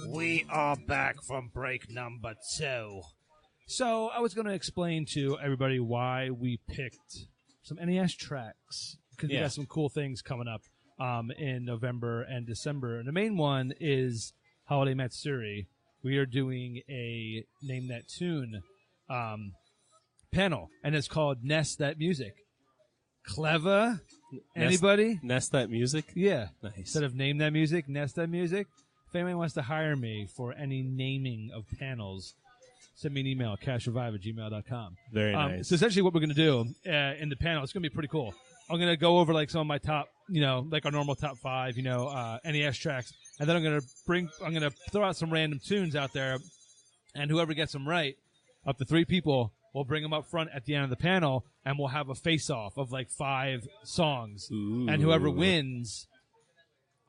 We are back from break number 2. So I was going to explain to everybody why we picked some NES tracks, because we got some cool things coming up in November and December. And the main one is Holiday Matsuri. We are doing a Name That Tune panel, and it's called Nest That Music. Clever? Anybody? Nest That Music? Yeah. Nice. Instead of Name That Music, Nest That Music. If anyone wants to hire me for any naming of panels, send me an email, cashrevive@gmail.com. Very nice. So essentially what we're going to do in the panel, it's going to be pretty cool. I'm going to go over like some of my top, like our normal top 5, NES tracks. And then I'm going to throw out some random tunes out there. And whoever gets them right, up to 3 people, we'll bring them up front at the end of the panel, and we'll have a face-off of like 5 songs. Ooh. And whoever wins,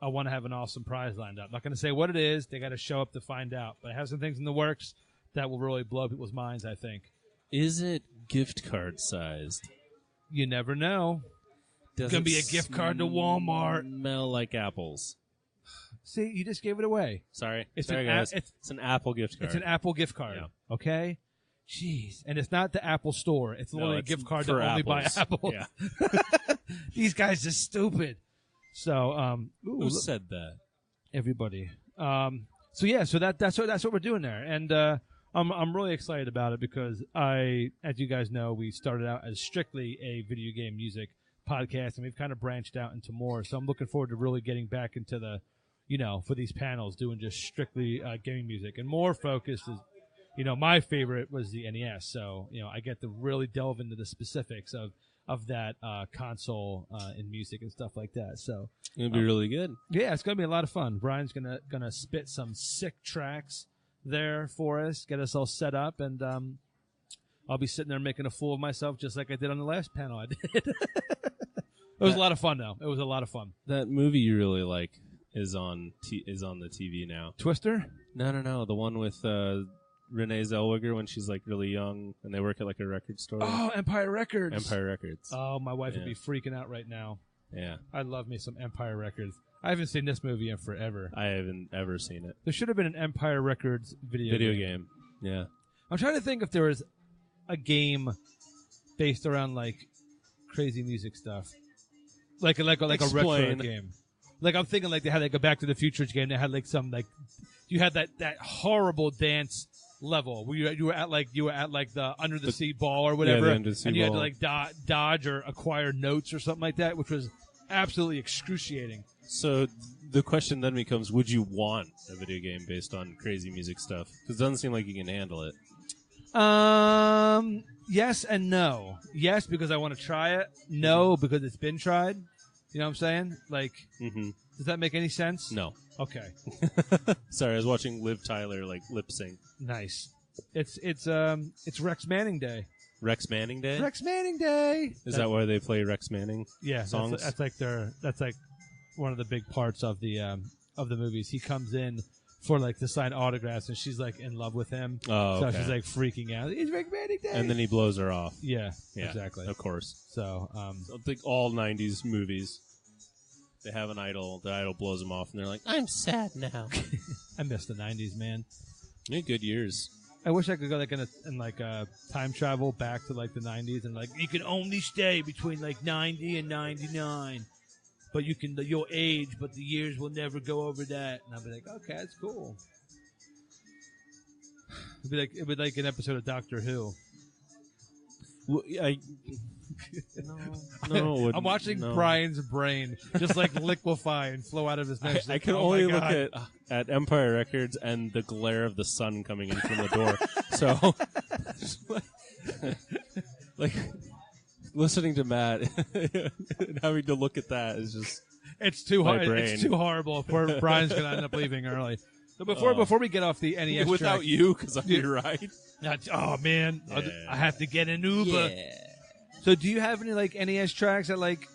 I want to have an awesome prize lined up. I'm not going to say what it is. They got to show up to find out. But I have some things in the works that will really blow people's minds, I think. Is it gift card sized? You never know. It's going to be a gift card to Walmart. Smell like apples. See, you just gave it away. Sorry. It's guys. It's an Apple gift card. It's an Apple gift card. Yeah. Okay? Jeez. And it's not the Apple store. It's literally a gift card to only buy Apple. Yeah. These guys are stupid. So, who said that? Everybody. So that's what we're doing there. And I'm really excited about it because as you guys know, we started out as strictly a video game music podcast, and we've kind of branched out into more. So I'm looking forward to really getting back into the, for these panels, doing just strictly gaming music. And more focused is, my favorite was the NES. So, I get to really delve into the specifics of that console in music and stuff like that. So it'll be really good. Yeah, it's gonna be a lot of fun. Brian's gonna spit some sick tracks there for us, get us all set up, and I'll be sitting there making a fool of myself just like I did on the last panel I did. It was a lot of fun, though. It was a lot of fun. That movie you really like is on the TV now. Twister? No. The one with Renee Zellweger when she's like really young and they work at like a record store. Oh, Empire Records. Empire Records. Oh, my wife would be freaking out right now. Yeah. I love me some Empire Records. I haven't seen this movie in forever. I haven't ever seen it. There should have been an Empire Records video game. Yeah. I'm trying to think if there was a game based around like crazy music stuff. Like a retro game. Like I'm thinking like they had like a Back to the Future game. They had like some like you had that horrible dance level where you were at like the under the sea ball or whatever, yeah, and you had to like dodge or acquire notes or something like that, which was absolutely excruciating. So the question then becomes: would you want a video game based on crazy music stuff? Because it doesn't seem like you can handle it. Yes and no. Yes, because I want to try it. No, because it's been tried. You know what I'm saying? Like, Does that make any sense? No. Okay. Sorry, I was watching Liv Tyler like lip sync. Nice. It's Rex Manning Day. Rex Manning Day. Rex Manning Day. Is that why they play Rex Manning? Yeah, songs. That's like one of the big parts of the movies. He comes in for like to sign autographs, and she's like in love with him. Oh, okay. So she's like freaking out. It's Rex Manning Day. And then he blows her off. Yeah, exactly. Of course. So I think all 90s movies, they have an idol. The idol blows them off, and they're like, I'm sad now. I miss the 90s, man. Yeah, good years. I wish I could go like in time travel back to like the 90s and like you can only stay between like 90 and 99, but you can your age, but the years will never go over that. And I'll be like, okay, that's cool. It'd be like an episode of Doctor Who. Well, no, I'm watching Brian's brain just like liquefy and flow out of his nose. I can only look at Empire Records and the glare of the sun coming in from the door. So, like listening to Matt and having to look at that is just it's too hard. It's too horrible. Poor Brian's gonna end up leaving early. So before we get off the NES without track, you, because I'm your ride. Oh man, Yeah. I have to get an Uber. Yeah. So do you have any like NES tracks that like,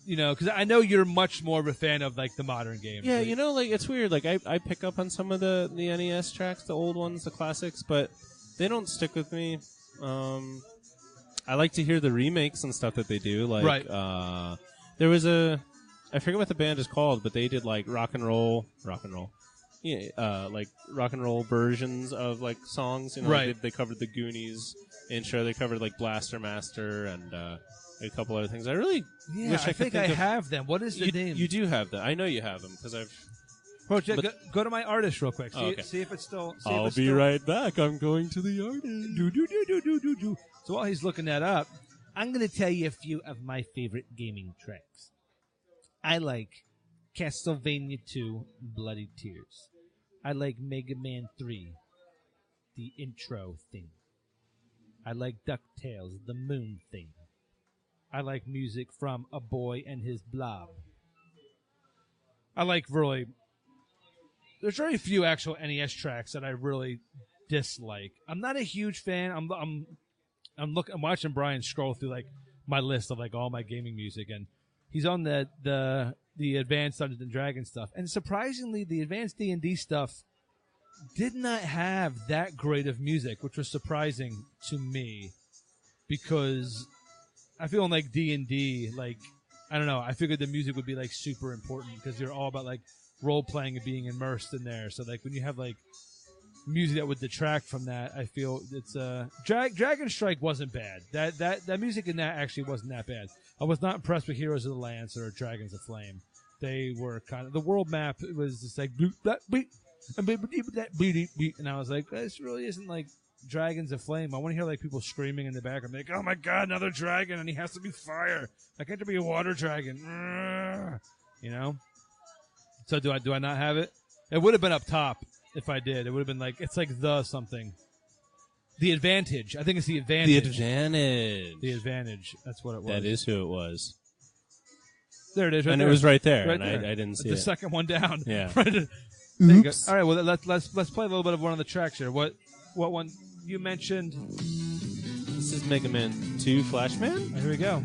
because I know you're much more of a fan of like the modern games. Yeah, like it's weird. Like I pick up on some of the NES tracks, the old ones, the classics, but they don't stick with me. I like to hear the remakes and stuff that they do. Like, right. There was I forget what the band is called, but they did like rock and roll. like rock and roll versions of like songs. Right. They covered the Goonies intro. They covered like Blaster Master and a couple other things. I really wish I could think I of, have them. What is the name? You do have them. I know you have them because I've. Bro, go to my artist real quick. See if it's still. I'll be right back. I'm going to the artist. So while he's looking that up, I'm going to tell you a few of my favorite gaming tracks. I like Castlevania 2 Bloody Tears. I like Mega Man 3, the intro thing. I like DuckTales, the moon thing. I like music from A Boy and His Blob. I like really... There's very few actual NES tracks that I really dislike. I'm not a huge fan. I'm watching Brian scroll through like my list of like all my gaming music, and he's on the advanced Dungeons and Dragons stuff. And surprisingly, the advanced D&D stuff did not have that great of music, which was surprising to me because I feel like D&D, like I don't know, I figured the music would be like super important because you're all about like role playing and being immersed in there. So like when you have like music that would detract from that, I feel it's Dragon Strike wasn't bad. That music in that actually wasn't that bad. I was not impressed with Heroes of the Lance or Dragons of Flame. They were kind of the world map. It was just like and I was like, this really isn't like Dragons of Flame. I want to hear like people screaming in the background, like, oh my god, another dragon, and he has to be fire. I can't be a water dragon, you know. So do I not have it? It would have been up top if I did. It would have been like it's like the something. The Advantage. I think it's the Advantage. The Advantage. The Advantage. That's what it was. That is who it was. There it is. Right and there. it was right there, right and there. I didn't see the it. The second one down. Yeah. Right. There you go. All right. Well, let's play a little bit of one of the tracks here. What one you mentioned? This is Mega Man 2 Flashman. Here we go.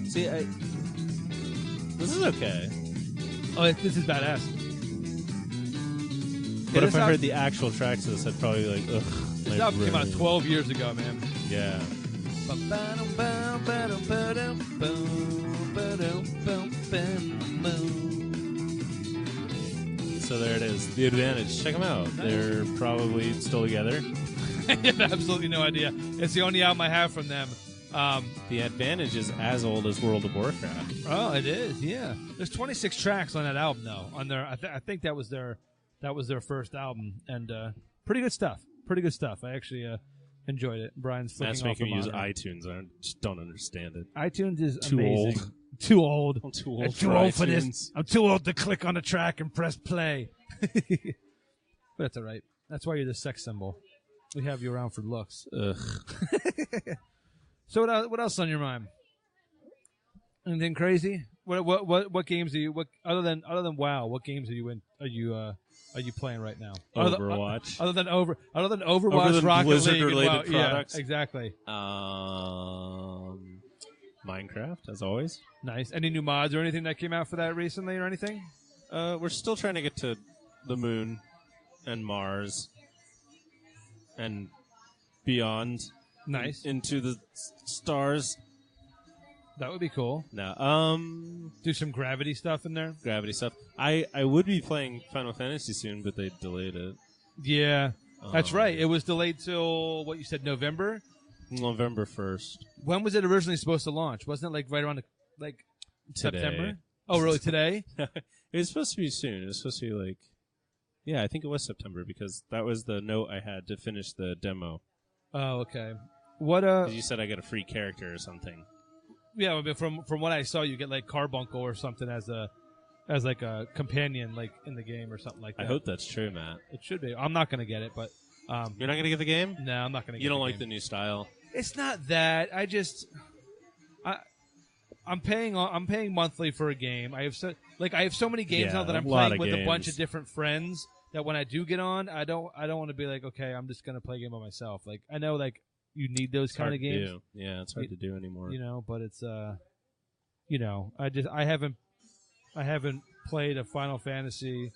See, this is okay. Oh, this is badass. But if I heard the actual tracks of this, I'd probably be like, ugh. This album came out 12 years ago, man. Yeah. So there it is. The Advantage. Check them out. Nice. They're probably still together. I have absolutely no idea. It's the only album I have from them. The Advantage is as old as World of Warcraft. Oh, it is. Yeah. There's 26 tracks on that album, though. On their, I think that was their first album, and pretty good stuff. Pretty good stuff. I actually enjoyed it. Brian's flicking That's off making me use monitor. iTunes. I just don't understand it. iTunes is too amazing. old. Too old. I'm too old. I'm too old for this. I'm too old to click on a track and press play. But that's all right. That's why you're the sex symbol. We have you around for looks. Ugh. So what else on your mind? Anything crazy? What games are you? What other than WoW? What games are you in? Are you playing right now? Overwatch. Other than Overwatch, Other than Rocket Blizzard League, related and WoW. products. Yeah, exactly. Minecraft, as always. Nice. Any new mods or anything that came out for that recently, or anything? We're still trying to get to the moon and Mars and beyond. Nice. Into the stars. That would be cool. No. Do some gravity stuff in there. Gravity stuff. I would be playing Final Fantasy soon, but they delayed it. Yeah, that's right. It was delayed till what you said, November. November 1st. When was it originally supposed to launch? Wasn't it like right around Today. September? Oh, really? Today? It was supposed to be soon. It was supposed to be like, yeah, I think it was September because that was the note I had to finish the demo. Oh, okay. What? You said I got a free character or something. Yeah, but from what I saw, you get like Carbuncle or something as like a companion, like in the game or something like that. I hope that's true, Matt. It should be. I'm not gonna get it, but you're not gonna get the game? No, I'm not gonna. You don't like the new style? It's not that. I'm paying monthly for a game. I have so many games now that I'm playing with a bunch of different friends that when I do get on, I don't want to be like, okay, I'm just gonna play a game by myself. Like I know like you need those kind of games. Yeah, it's hard to do anymore. You know, but it's I haven't played a Final Fantasy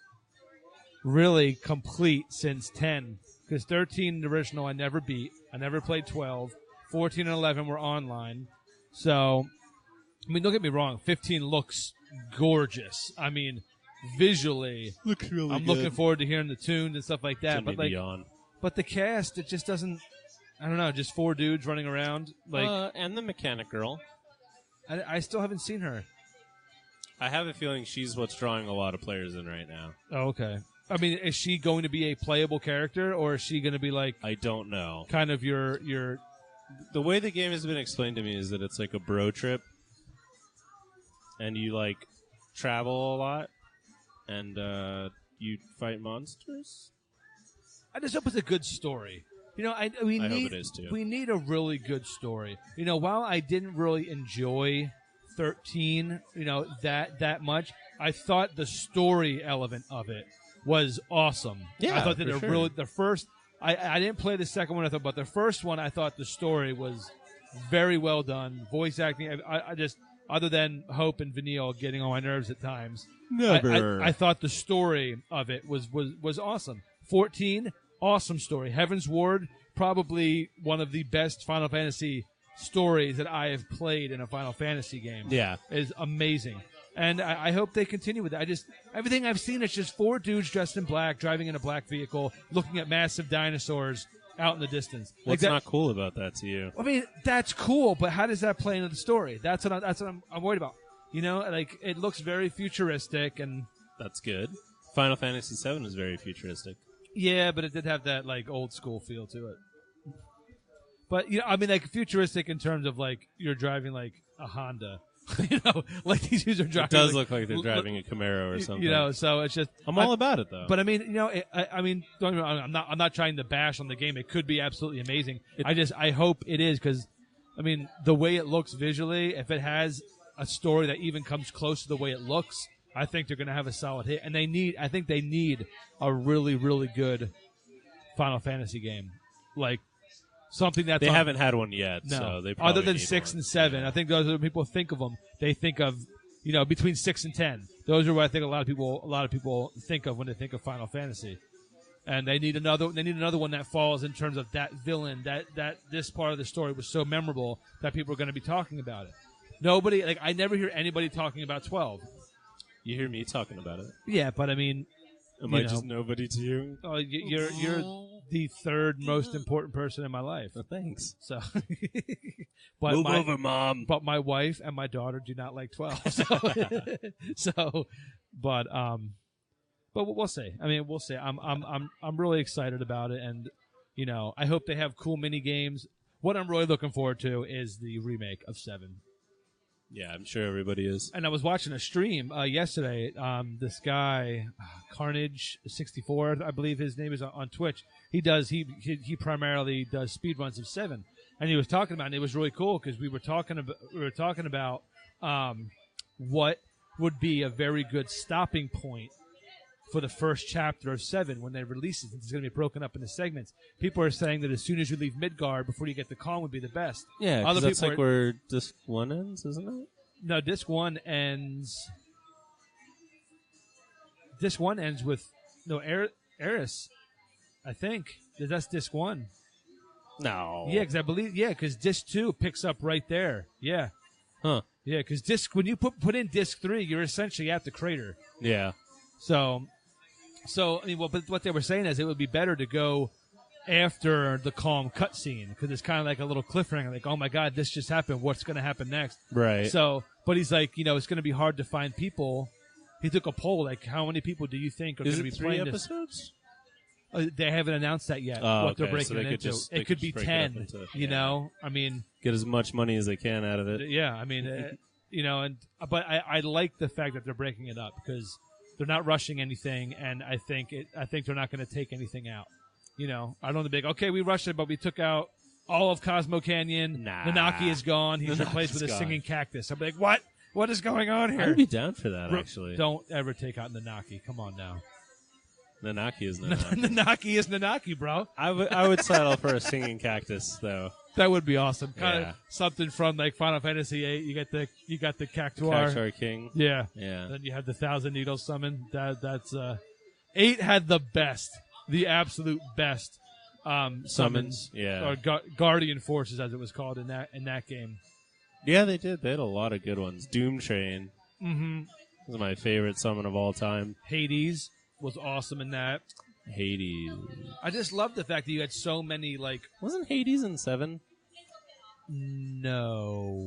really complete since 10. Because 13, the original, I never beat. I never played 12. 14 and 11 were online. So, I mean, don't get me wrong. 15 looks gorgeous. I mean, visually, Looks really I'm looking forward to hearing the tunes and stuff like that. But the cast, it just doesn't. I don't know. Just 4 dudes running around. And the mechanic girl. I still haven't seen her. I have a feeling she's what's drawing a lot of players in right now. Oh, okay. I mean, is she going to be a playable character, or is she going to be like? I don't know. Kind of your. The way the game has been explained to me is that it's like a bro trip, and you like travel a lot, and you fight monsters. I just hope it's a good story. You know, I hope it is too. We need a really good story. You know, while I didn't really enjoy 13, you know, that much, I thought the story element of it was awesome. Yeah, I thought that sure. the first. I didn't play the second one, but the first one, I thought the story was very well done. Voice acting, I just, other than Hope and Vanille getting on my nerves at times, I thought the story of it was awesome. 14, awesome story. Heaven's Ward, probably one of the best Final Fantasy stories that I have played in a Final Fantasy game. Yeah. Is amazing. And I hope they continue with it. Everything I've seen, it's just 4 dudes dressed in black, driving in a black vehicle, looking at massive dinosaurs out in the distance. What's not cool about that to you? I mean, that's cool, but how does that play into the story? That's what I'm worried about. You know, like, it looks very futuristic, and that's good. Final Fantasy VII is very futuristic. Yeah, but it did have that like old school feel to it. But you know, I mean, like futuristic in terms of like you're driving like a Honda. You know, like these dudes are driving. It does look like they're driving a Camaro or something. You know, so it's just I'm all about it though. But I mean, you know, I mean, don't get me wrong, I'm not trying to bash on the game. It could be absolutely amazing. I hope it is because, I mean, the way it looks visually, if it has a story that even comes close to the way it looks, I think they're going to have a solid hit. And I think they need a really, really good Final Fantasy game, like. Something that they haven't had one yet. No, so they other than need 6 one. and 7, I think those are when people think of them. They think of, you know, between 6 and 10. Those are what I think a lot of people think of when they think of Final Fantasy. And they need another one that falls in terms of that villain. That this part of the story was so memorable that people are going to be talking about it. Nobody, like, I never hear anybody talking about 12. You hear me talking about it. Yeah, but I mean, am I just nobody to you? Oh, you're the third most important person in my life. Well, thanks. So, but move over, Mom. But my wife and my daughter do not like 12. But we'll see. I mean, we'll see. I'm really excited about it, and you know, I hope they have cool mini games. What I'm really looking forward to is the remake of 7. Yeah, I'm sure everybody is. And I was watching a stream yesterday. This guy, Carnage64, I believe his name is on Twitch. He primarily does speedruns of 7, and he was talking about it. And it was really cool because we were talking about what would be a very good stopping point for the first chapter of 7 when they release it. It's going to be broken up into segments. People are saying that as soon as you leave Midgard before you get the calm would be the best. Yeah, because that's like where Disc 1 ends, isn't it? No, Disc 1 ends... Disc 1 ends with... No, Eris, I think. That's Disc 1. No. Yeah, because I believe... Yeah, because Disc 2 picks up right there. Yeah. Huh. Yeah, because when you put in Disc 3, you're essentially at the crater. Yeah. So I mean, what they were saying is it would be better to go after the calm cutscene because it's kind of like a little cliffhanger, like, oh my god, this just happened. What's going to happen next? Right. So, but he's like, you know, it's going to be hard to find people. He took a poll, like, how many people do you think are going to be playing this? 3 episodes? They haven't announced that yet. What they're breaking it into. It could be 10. You know, I mean, get as much money as they can out of it. Yeah, I mean, you know, but I like the fact that they're breaking it up because. They're not rushing anything, and I think they're not going to take anything out. You know, I don't want to be like, okay, we rushed it, but we took out all of Cosmo Canyon. Nah. Nanaki is gone. He's replaced with a singing cactus. I'm like, what? What is going on here? I'd be down for that, actually. Don't ever take out Nanaki. Come on now. Nanaki is Nanaki. Nanaki is Nanaki, bro. I would settle for a singing cactus, though. That would be awesome. Kind of something from like Final Fantasy VIII. You got the Cactuar. Cactuar King. Yeah. Yeah. Then you have the Thousand Needles summon. That's 8 had the absolute best summons, Yeah. or guardian forces, as it was called in that game. Yeah, they did. They had a lot of good ones. Doom Train Mm-hmm. was my favorite summon of all time. Hades was awesome in that. Hades. I just love the fact that you had so many, like... Wasn't Hades in 7? No.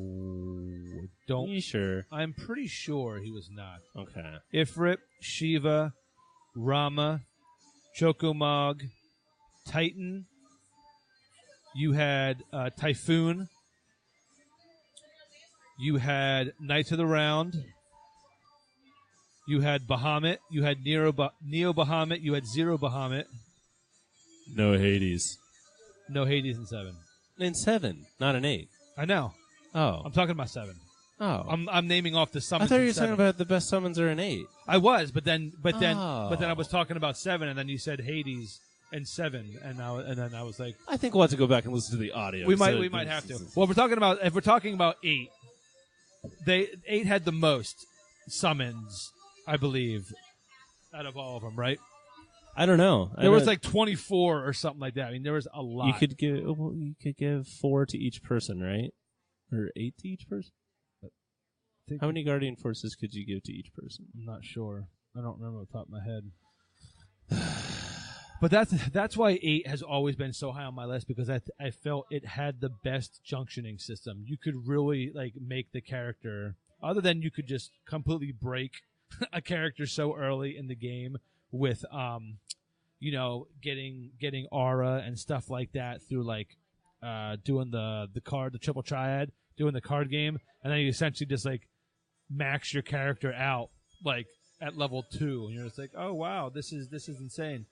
Don't... Are you sure? I'm pretty sure he was not. Okay. Ifrit, Shiva, Rama, Chocomog, Titan. You had Typhoon. You had Knights of the Round. You had Bahamut. You had Neo Bahamut. You had Zero Bahamut. No Hades. No Hades in 7. In 7, not in 8. I know. Oh. I'm talking about 7. Oh. I'm naming off the I summons. thought you were in 7. talking about the best summons are in 8. I was, but then Oh. I was talking about 7, and then you said Hades and 7, and then I was like, I think we'll have to go back and listen to the audio. we might have to. Well, if we're talking about 8, 8 had the most summons, I believe, out of all of them, right? I don't know. There was like 24 or something like that. I mean, there was a lot. You could give 4 to each person, right? Or 8 to each person? How many Guardian Forces could you give to each person? I'm not sure. I don't remember off the top of my head. But that's why 8 has always been so high on my list, because I felt it had the best junctioning system. You could really like make the character, other than you could just completely break a character so early in the game with getting aura and stuff like that through like doing the triple triad, doing the card game, and then you essentially just like max your character out like at level 2, and you're just like, oh wow, this is insane.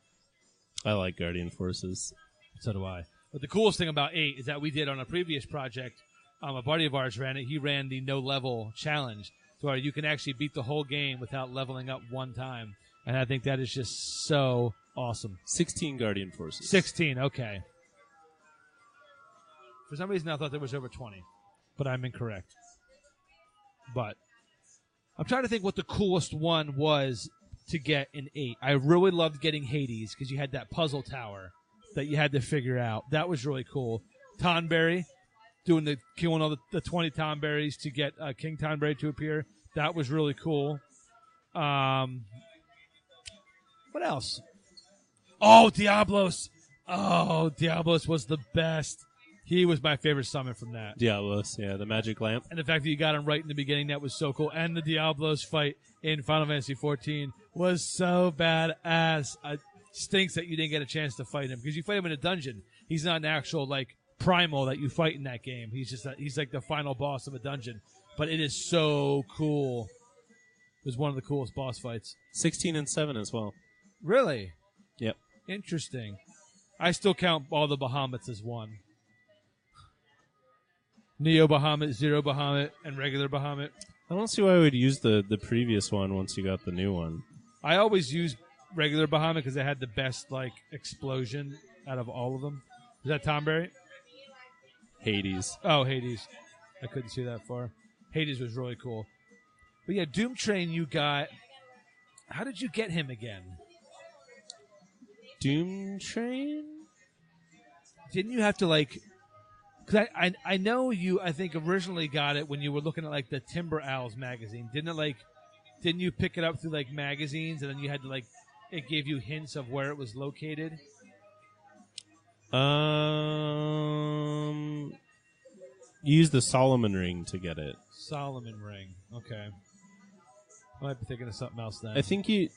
I like Guardian Forces. So do I. But the coolest thing about 8 is that we did on a previous project, a buddy of ours ran it. He ran the no level challenge, where you can actually beat the whole game without leveling up one time. And I think that is just so awesome. 16 Guardian Forces. 16, okay. For some reason, I thought there was over 20, but I'm incorrect. But I'm trying to think what the coolest one was to get in 8. I really loved getting Hades, because you had that puzzle tower that you had to figure out. That was really cool. Tonberry, killing all the 20 Tonberries to get King Tonberry to appear. That was really cool. What else? Oh, Diablos. Oh, Diablos was the best. He was my favorite summon from that. Diablos, yeah, the magic lamp. And the fact that you got him right in the beginning, that was so cool. And the Diablos fight in Final Fantasy XIV was so badass. It stinks that you didn't get a chance to fight him, because you fight him in a dungeon. He's not an actual like primal that you fight in that game. He's like the final boss of a dungeon. But it is so cool. It was one of the coolest boss fights. 16 and 7 as well. Really? Yep. Interesting. I still count all the Bahamuts as one. Neo Bahamut, Zero Bahamut, and regular Bahamut. I don't see why I would use the previous one once you got the new one. I always use regular Bahamut because it had the best like explosion out of all of them. Is that Tonberry? Hades. Oh, Hades. I couldn't see that far. Hades was really cool. But yeah, Doom Train you got. How did you get him again? Doom Train? Didn't you have to like... Because I know you, I think, originally got it when you were looking at like the Timber Owls magazine. Didn't you pick it up through like magazines, and then you had to like... It gave you hints of where it was located? Use the Solomon Ring to get it. Solomon Ring. Okay. I might be thinking of something else then. I think you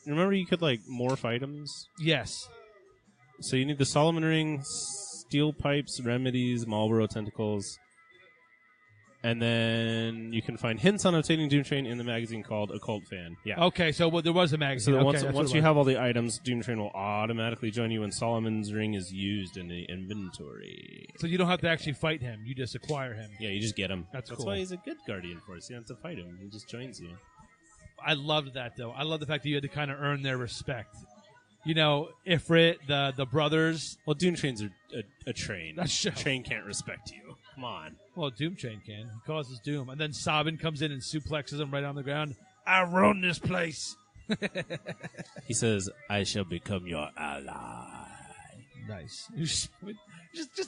could like morph items? Yes. So you need the Solomon Ring, Steel Pipes, Remedies, Marlboro Tentacles, and then you can find hints on obtaining Doom Train in the magazine called Occult Fan. Yeah. Okay, so there was a magazine. So okay, once you have all the items, Doom Train will automatically join you when Solomon's Ring is used in the inventory. So you don't have to actually fight him. You just acquire him. Yeah, you just get him. That's cool. why he's a good Guardian Force. You don't have to fight him. He just joins you. I loved that, though. I love the fact that you had to kind of earn their respect. You know, Ifrit, the brothers. Well, Doom Train's a train. That's true. Train can't respect you. Come on. Well, Doom Train can. He causes doom. And then Sabin comes in and suplexes him right on the ground. I run this place. He says, "I shall become your ally." Nice. Just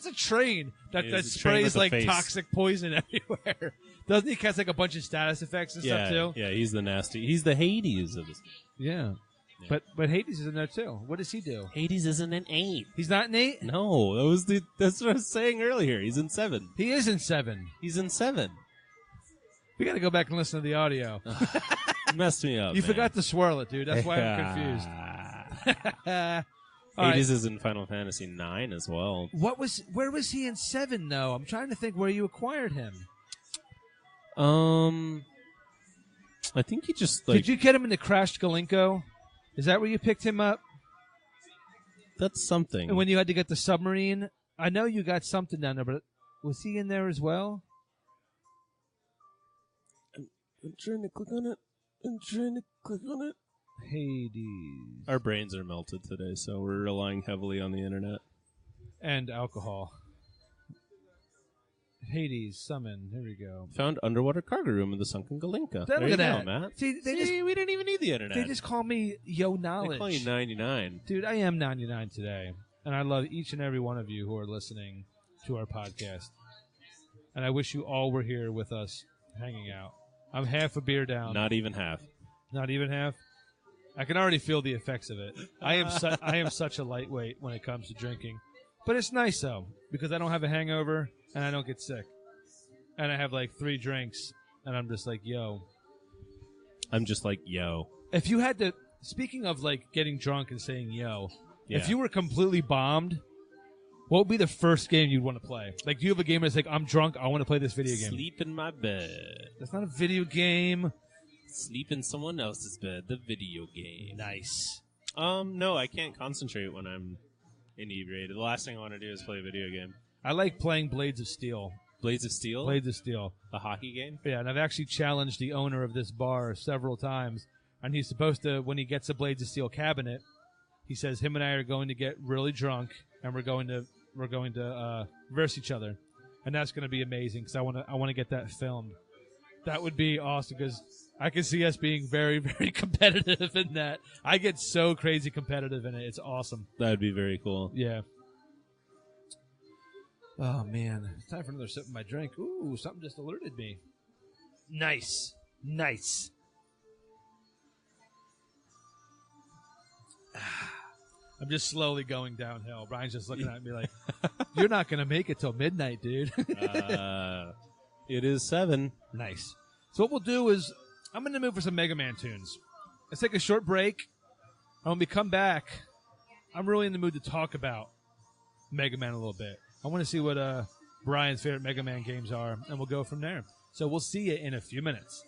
a train that It's a train sprays with a like face. toxic poison everywhere. Doesn't he cast like a bunch of status effects and stuff too? Yeah, he's the nasty. He's the Hades of this. Yeah. Yeah. But Hades is in there too. What does he do? Hades isn't an 8. He's not an 8? No, that's what I was saying earlier. He's in 7. He is in 7. He's in 7. We got to go back and listen to the audio. Messed me up. You man. forgot to swirl it, dude. That's why I'm confused. All right. Hades is in Final Fantasy 9 as well. Where was he in 7 though? I'm trying to think where you acquired him. I think he just like Did you get him in the Crashed Galinko? Is that where you picked him up? that's something. And when you had to get the submarine? I know you got something down there, but was he in there as well? I'm trying to click on it. Hades. Our brains are melted today, so we're relying heavily on the internet. And alcohol. Hades, summon. Here we go. Found underwater cargo room in the sunken Galinka. Look There at you that. go, Matt. See, we didn't even need the internet. they just call me Yo Knowledge. They call you 99. Dude, I am 99 today. And I love each and every one of you who are listening to our podcast. And I wish you all were here with us hanging out. I'm half a beer down. Not even half. Not even half? I can already feel the effects of it. I am such a lightweight when it comes to drinking. But it's nice, though, because I don't have a hangover and I don't get sick. And I have like 3 drinks, and I'm just like, yo. I'm just like, yo. If you had to, speaking of like getting drunk and saying yo, Yeah. if you were completely bombed, what would be the first game you'd want to play? Like, do you have a game that's like, I'm drunk, I want to play this video game? Sleep in my bed. That's not a video game. Sleep in someone else's bed. The video game. Nice. No, I can't concentrate when I'm inebriated. The last thing I want to do is play a video game. I like playing Blades of Steel. Blades of Steel? Blades of Steel. A hockey game? Yeah, and I've actually challenged the owner of this bar several times, and he's supposed to, when he gets a Blades of Steel cabinet, he says him and I are going to get really drunk, and we're going to verse each other, and that's going to be amazing because I want to get that filmed. That would be awesome because I can see us being very, very competitive in that. I get so crazy competitive in it. It's awesome. That would be very cool. Yeah. Oh, man. It's time for another sip of my drink. Ooh, something just alerted me. Nice. Nice. I'm just slowly going downhill. Brian's just looking at me like, you're not going to make it till midnight, dude. It is 7. Nice. So what we'll do is, I'm in the mood for some Mega Man tunes. Let's take a short break. And when we come back, I'm really in the mood to talk about Mega Man a little bit. I want to see what Brian's favorite Mega Man games are, and we'll go from there. So we'll see you in a few minutes.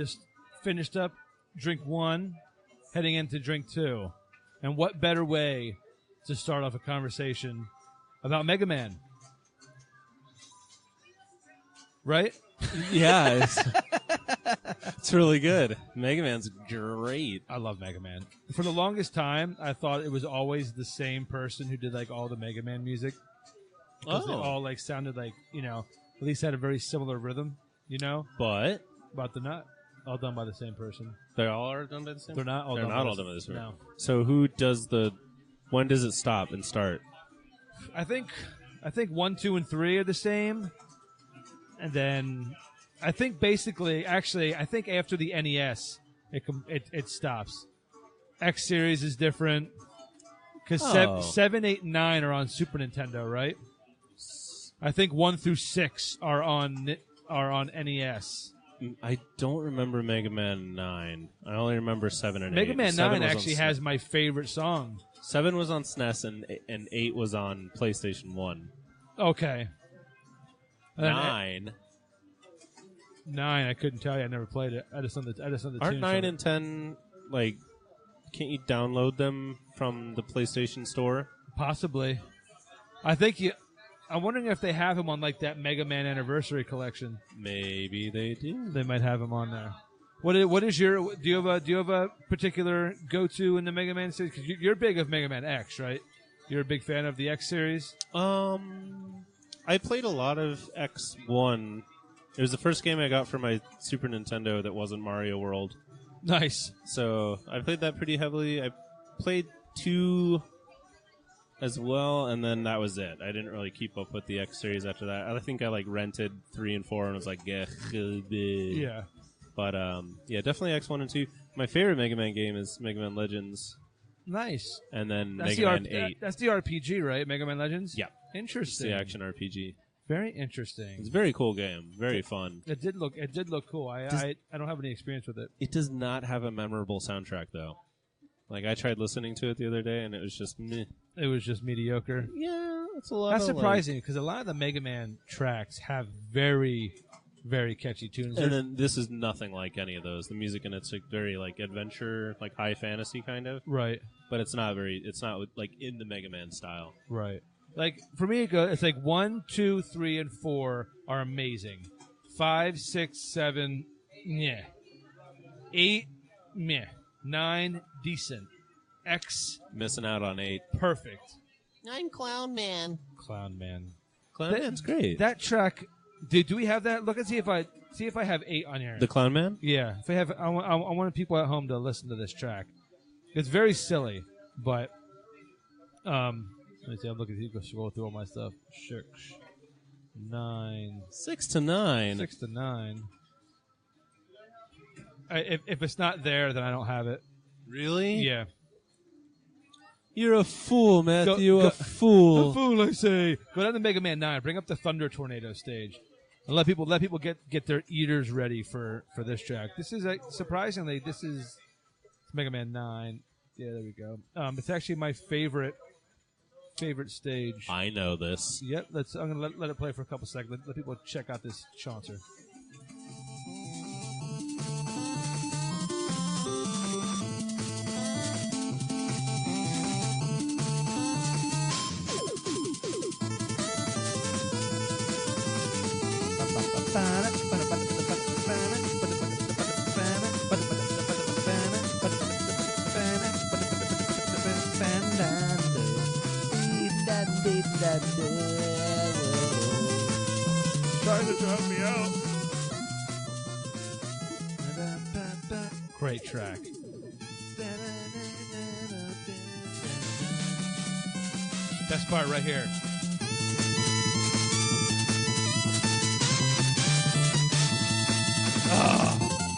just finished up drink 1, heading into drink 2. And what better way to start off a conversation about Mega Man? Right? Yeah, it's really good. Mega Man's great. I love Mega Man. For the longest time, I thought it was always the same person who did like all the Mega Man music. Because they all like sounded like, at least had a very similar rhythm, But not all done by the same person. they all are done by the same. They're not all They're done not by all the done by the same. No. So who does the? When does it stop and start? I think 1, 2, and 3 are the same. And then I think basically, actually, I think after the NES, it stops. X series is different because 7, 8, and 9 are on Super Nintendo, right? I think 1 through 6 are on NES. I don't remember Mega Man 9. I only remember 7 and 8. Mega Man 9 actually has has my favorite song. 7 was on SNES and 8 was on PlayStation 1. Okay. 9. 9, I couldn't tell you. I never played it. I just on the Aren't tune 9 from and 10 like? Can't you download them from the PlayStation Store? Possibly. I think I'm wondering if they have him on like that Mega Man Anniversary collection. Maybe they do. They might have him on there. What is your? Do you have a particular go-to in the Mega Man series? Because you're big of Mega Man X, right? You're a big fan of the X series. I played a lot of X1. It was the first game I got for my Super Nintendo that wasn't Mario World. Nice. So I played that pretty heavily. I played 2 as well, and then that was it. I didn't really keep up with the X series after that. I think I rented 3 and 4 and was like, yeah. But yeah, definitely X1 and 2. My favorite Mega Man game is Mega Man Legends. Nice. And then That's Mega Man 8. That's the RPG, right? Mega Man Legends? Yeah. Interesting. It's the action RPG. Very interesting. It's a very cool game. Very fun. It did look cool. I don't have any experience with it. It does not have a memorable soundtrack, though. I tried listening to it the other day, and it was just meh. It was just mediocre. Yeah, it's a lot. That's surprising because a lot of the Mega Man tracks have very, very catchy tunes. And then this is nothing like any of those. The music in it's very adventure, high fantasy kind of. Right. But it's not in the Mega Man style. Right. For me, it's 1, 2, 3, and 4 are amazing. 5, 6, 7, meh. 8, meh. 9, decent. X, missing out on 8. Perfect. I'm Clown Man. Clown Man. Clown Man's great. That track. Do we have that? Look and see if I have 8 on here. The Clown Man? Yeah. If I have, I want people at home to listen to this track. It's very silly, but let me see. I'm looking to scroll through all my stuff. 6, 9. 6 to 9. 6 to 9. If it's not there, then I don't have it. Really? Yeah. You're a fool, Matthew. A fool. A fool, I say. Go down to Mega Man 9. Bring up the Thunder Tornado stage. And let people get their eaters ready for this track. This is surprisingly it's Mega Man 9. Yeah, there we go. It's actually my favorite stage. I know this. Yep. I'm gonna let it play for a couple seconds. Let people check out this chancer. Trying to drop me out. Great track. Best part right here.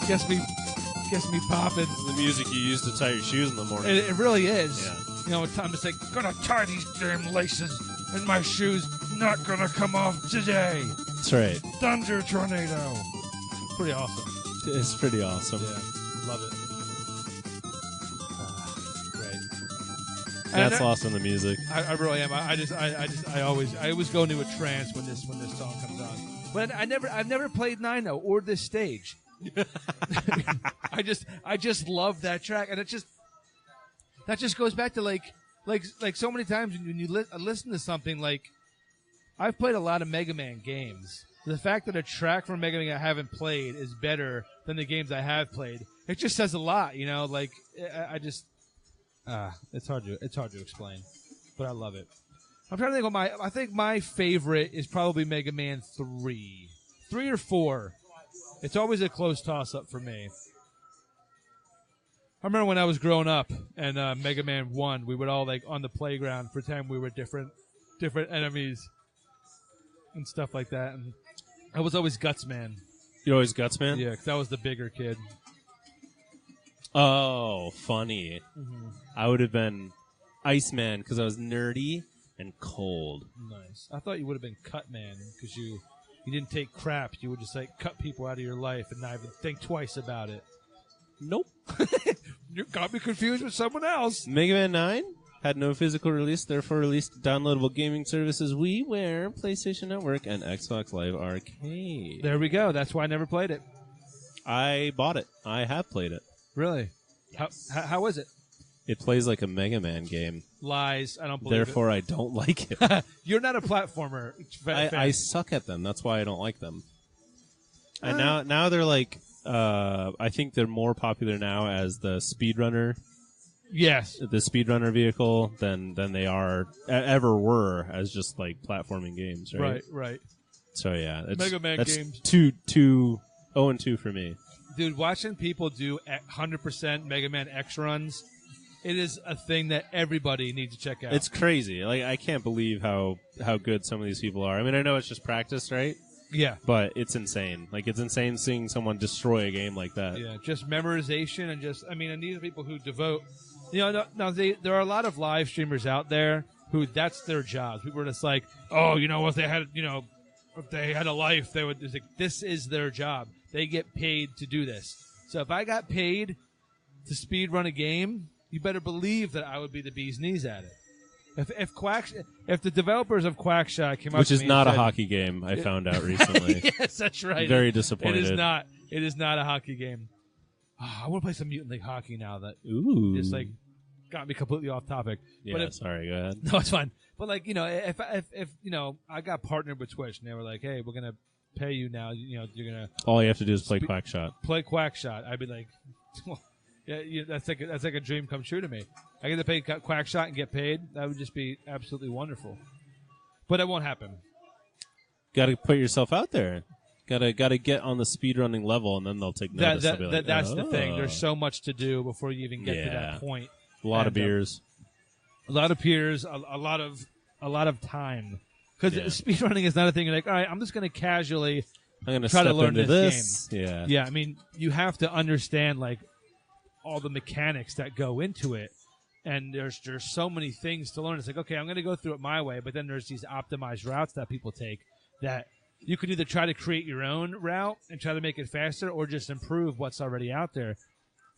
Gets me popping. This is the music you use to tie your shoes in the morning. It really is. Yeah. Time to say, gonna tie these damn laces, and my shoes not gonna come off today. That's right. Thunder Tornado. Pretty awesome. It's pretty awesome. Yeah, love it. Great. That's lost in the music. I really am. I always go into a trance when this song comes on. But I've never played 9 though, or this stage. I just love that track, and that just goes back to like so many times when you listen to something like I've played a lot of Mega Man games. The fact that a track from Mega Man I haven't played is better than the games I have played, it just says a lot, you know. Like I just it's hard to explain, but I love it. I'm trying to think I think my favorite is probably Mega Man 3 or 4. It's always a close toss-up for me. I remember when I was growing up and Mega Man 1, we would all, like, on the playground pretend we were different enemies and stuff like that. And I was always Guts Man. You're always Guts Man? Yeah, because I was the bigger kid. Oh, funny. Mm-hmm. I would have been Iceman because I was nerdy and cold. Nice. I thought you would have been Cut Man because you didn't take crap. You would just, like, cut people out of your life and not even think twice about it. Nope. You got me confused with someone else. Mega Man 9 had no physical release, therefore released downloadable gaming services WiiWare, PlayStation Network, and Xbox Live Arcade. There we go. That's why I never played it. I bought it. I have played it. Really? Yes. How is it? It plays like a Mega Man game. Lies. I don't believe Therefore, I don't like it. You're not a platformer. I suck at them. That's why I don't like them. And now they're like, I think they're more popular now as the speedrunner. Yes. The speedrunner vehicle than they ever were as just like platforming games, right? Right. So yeah, Mega Man that's games. 2 and 2 for me. Dude, watching people do 100% Mega Man X runs, it is a thing that everybody needs to check out. It's crazy. Like I can't believe how good some of these people are. I mean, I know it's just practice, right? Yeah. But it's insane. Like it's insane seeing someone destroy a game like that. Yeah, just memorization and and these are people who devote. There are a lot of live streamers out there who that's their job. People are just like, oh, if they had a life, they would. Like, this is their job. They get paid to do this. So if I got paid to speed run a game, you better believe that I would be the bee's knees at it. If the developers of Quackshot came up, which to is me not and a said, hockey game, I found out recently. Yes, that's right. Very disappointed. It is not. It is not a hockey game. Oh, I want to play some Mutant League hockey now. That Ooh, just got me completely off topic. Yeah, but sorry. Go ahead. No, it's fine. But if I got partnered with Twitch and they were like, hey, we're gonna pay you now. You're gonna all you have to do is play Quackshot. Play Quackshot. I'd be like, well, yeah, that's like a dream come true to me. I get to play Quackshot and get paid. That would just be absolutely wonderful. But it won't happen. Got to put yourself out there. Got to get on the speedrunning level, and then they'll take notice. That's the thing. There's so much to do before you even get to that point. A lot of beers. A lot of peers. A lot of time. Because speedrunning is not a thing. You're like, all right, I'm just going to casually try to learn this game. Yeah. Yeah. I mean, you have to understand all the mechanics that go into it. And there's so many things to learn. It's like, okay, I'm going to go through it my way, but then there's these optimized routes that people take that you could either try to create your own route and try to make it faster or just improve what's already out there.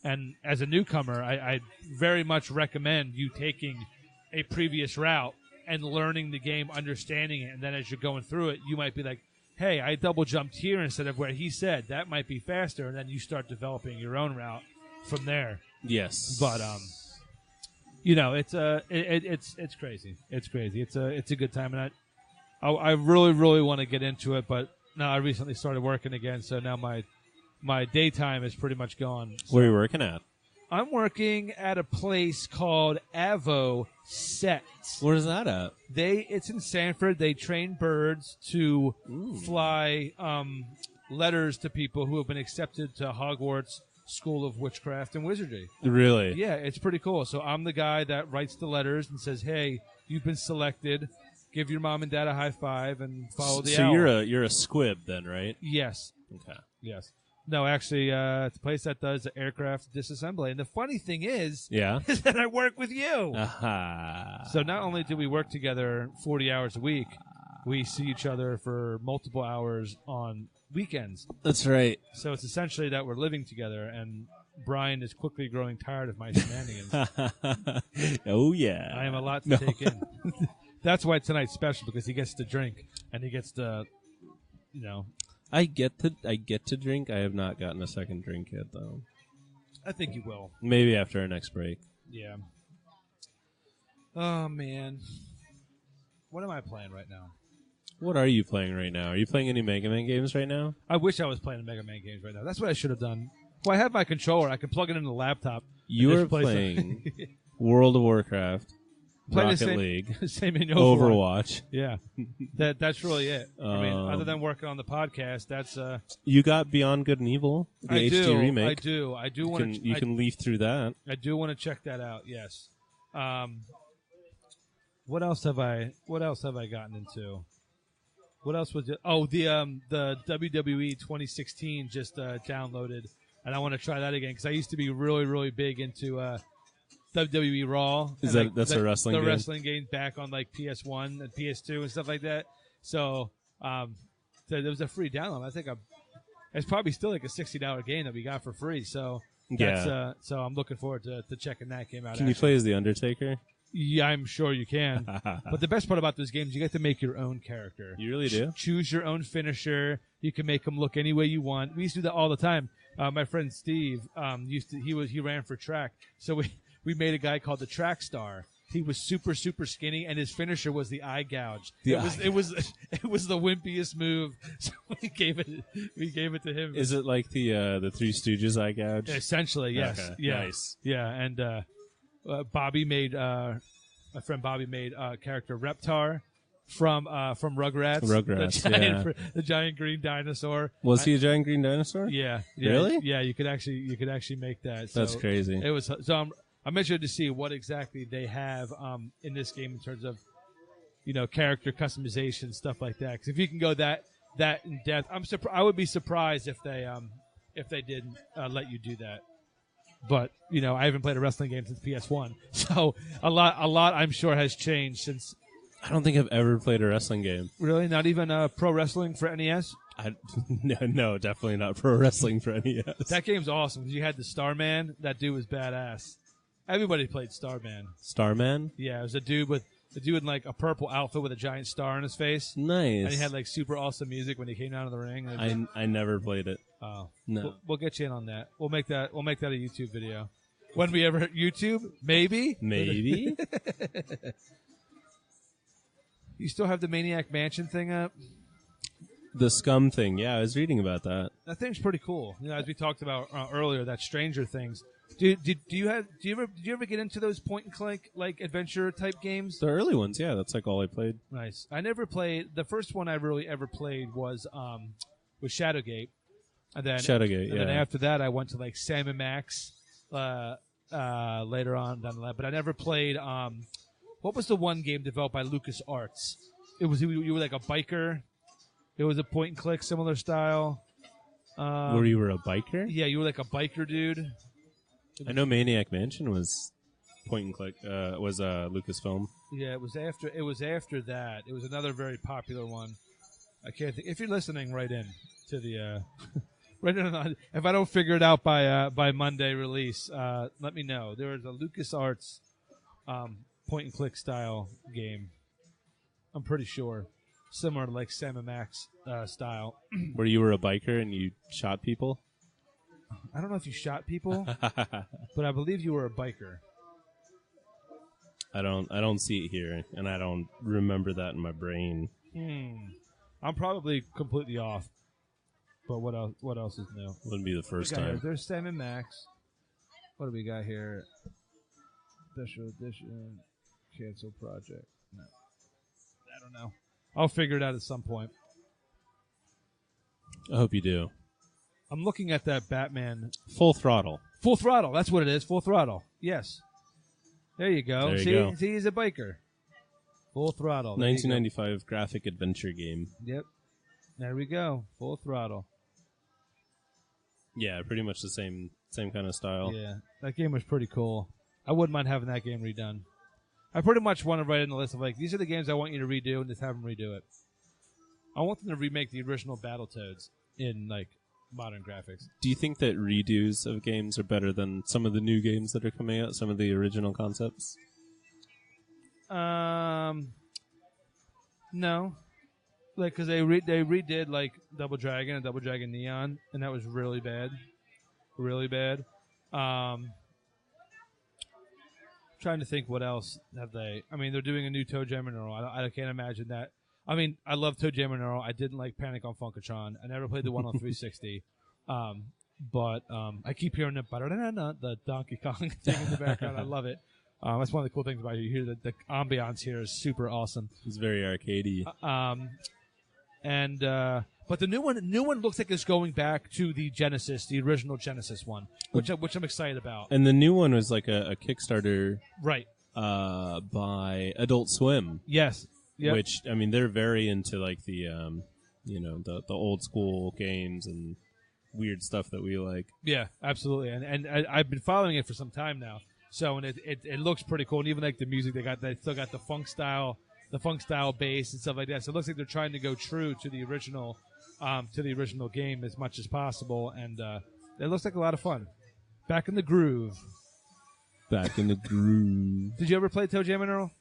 And as a newcomer, I very much recommend you taking a previous route and learning the game, understanding it, and then as you're going through it, you might be like, hey, I double jumped here instead of where he said. That might be faster, and then you start developing your own route from there. Yes. But it's crazy. It's crazy. It's a good time, and I really, really want to get into it. But now I recently started working again, so now my daytime is pretty much gone. So where are you working at? I'm working at a place called Avo Set. Where's that at? It's in Sanford. They train birds to fly letters to people who have been accepted to Hogwarts School of Witchcraft and Wizardry. Really? Yeah, it's pretty cool. So I'm the guy that writes the letters and says, "Hey, you've been selected. Give your mom and dad a high five and follow the owl." So you're a squib then, right? Yes. Okay. Yes. No, actually, it's a place that does the aircraft disassembly. And the funny thing is that I work with you. So not only do we work together 40 hours a week, we see each other for multiple hours on weekends. That's right. So it's essentially that we're living together, and Brian is quickly growing tired of my shenanigans. Oh, yeah. I am a lot to take in. That's why tonight's special, because he gets to drink, and he gets to, I get to drink. I have not gotten a second drink yet, though. I think you will. Maybe after our next break. Yeah. Oh man, what am I playing right now? What are you playing right now? Are you playing any Mega Man games right now? I wish I was playing Mega Man games right now. That's what I should have done. Well, I have my controller. I can plug it into the laptop. You are playing World of Warcraft, Rocket League, same in Overwatch. Yeah, that's really it. I mean, other than working on the podcast, that's you got Beyond Good and Evil, the HD remake. I do want to. You can leaf through that. I do want to check that out. Yes. What else have I gotten into? What else was it? Oh, the WWE 2016 just downloaded, and I want to try that again because I used to be really, really big into WWE Raw. That's a wrestling game? The wrestling game back on like PS1 and PS2 and stuff like that. So there was a free download. I think it's probably still like a $60 game that we got for free. So that's, so I'm looking forward to checking that game out. Can you play as the Undertaker? Yeah, I'm sure you can. But the best part about those games, you get to make your own character. You really do? Choose your own finisher. You can make them look any way you want. We used to do that all the time. My friend Steve he ran for track, so we made a guy called the Track Star. He was super, super skinny, and his finisher was the eye gouge. It was the wimpiest move. So we gave it to him. Is it like the Three Stooges eye gouge? Essentially, yes. Okay. Yeah. Nice. Yeah, and Bobby made my friend Bobby made character Reptar from Rugrats. The giant green dinosaur. Was he a giant green dinosaur? Yeah. Really? Yeah, you could actually make that. So that's crazy. It was so. I'm interested to see what exactly they have in this game in terms of character customization, stuff like that. Because if you can go that in depth, I would be surprised if they didn't let you do that. But I haven't played a wrestling game since PS1, so a lot I'm sure has changed since. I don't think I've ever played a wrestling game. Really, not even pro wrestling for NES. No, definitely not pro wrestling for NES. That game's awesome because you had the Starman. That dude was badass. Everybody played Starman. Starman? Yeah, it was a dude in like a purple outfit with a giant star on his face. Nice. And he had like super awesome music when he came down to the ring. I never played it. Oh no. We'll get you in on that. We'll make that a YouTube video. When we ever YouTube, maybe. You still have the Maniac Mansion thing up? The Scum thing, yeah, I was reading about that. That thing's pretty cool. As we talked about earlier, that Stranger Things. Did you ever get into those point and click like adventure type games? The early ones, yeah, that's like all I played. Nice. I never played. The first one I really ever played was Shadowgate, and then then after that I went to like Sam and Max later on down the line. But I never played. What was the one game developed by LucasArts? It was you were like a biker. It was a point and click similar style. Where you were a biker? Yeah, you were like a biker dude. I know Maniac Mansion was point and click. Was Lucasfilm. Yeah, it was after that. It was another very popular one. I can't think. If you're listening, write in to the right in. If I don't figure it out by Monday release, let me know. There is a LucasArts point and click style game. I'm pretty sure, similar to like Sam and Max style. Where you were a biker and you shot people. I don't know if you shot people, but I believe you were a biker. I don't see it here, and I don't remember that in my brain. I'm probably completely off. But what else is new? Wouldn't be the first time. There's Sam and Max. What do we got here? Special edition, cancel project. No, I don't know. I'll figure it out at some point. I hope you do. I'm looking at that Batman. Full Throttle. Full Throttle. That's what it is. Full Throttle. Yes. There you go. There you go. See, he's a biker. Full Throttle. 1995 graphic adventure game. Yep. There we go. Full Throttle. Yeah, pretty much the same kind of style. Yeah, that game was pretty cool. I wouldn't mind having that game redone. I pretty much want to write in the list of like, these are the games I want you to redo and just have them redo it. I want them to remake the original Battletoads in like modern graphics. Do you think that redos of games are better than some of the new games that are coming out, some of the original concepts? No. like because they redid like Double Dragon and Double Dragon Neon, and that was really bad, really bad. Trying to think what else have they. I mean, they're doing a new Toe Jam and Earl. I can't imagine that. I mean, I love Toe Jam and Earl. I didn't like Panic on Funkatron. I never played the one on 360. But I keep hearing the Donkey Kong thing in the background. I love it. That's one of the cool things about it. You hear the ambiance here is super awesome. It's very arcadey. But the new one looks like it's going back to the Genesis, the original Genesis one, which I'm excited about. And the new one was like a Kickstarter, Right. by Adult Swim. Yes. Yep. Which, I mean, they're very into like the the old school games and weird stuff that we like. Yeah, absolutely. And I've been following it for some time now. So, and it looks pretty cool. And even like the music they still got the funk style bass and stuff like that. So it looks like they're trying to go true to the original game as much as possible. And it looks like a lot of fun. Back in the groove. Back in the groove. Did you ever play Toe Jam and Earl?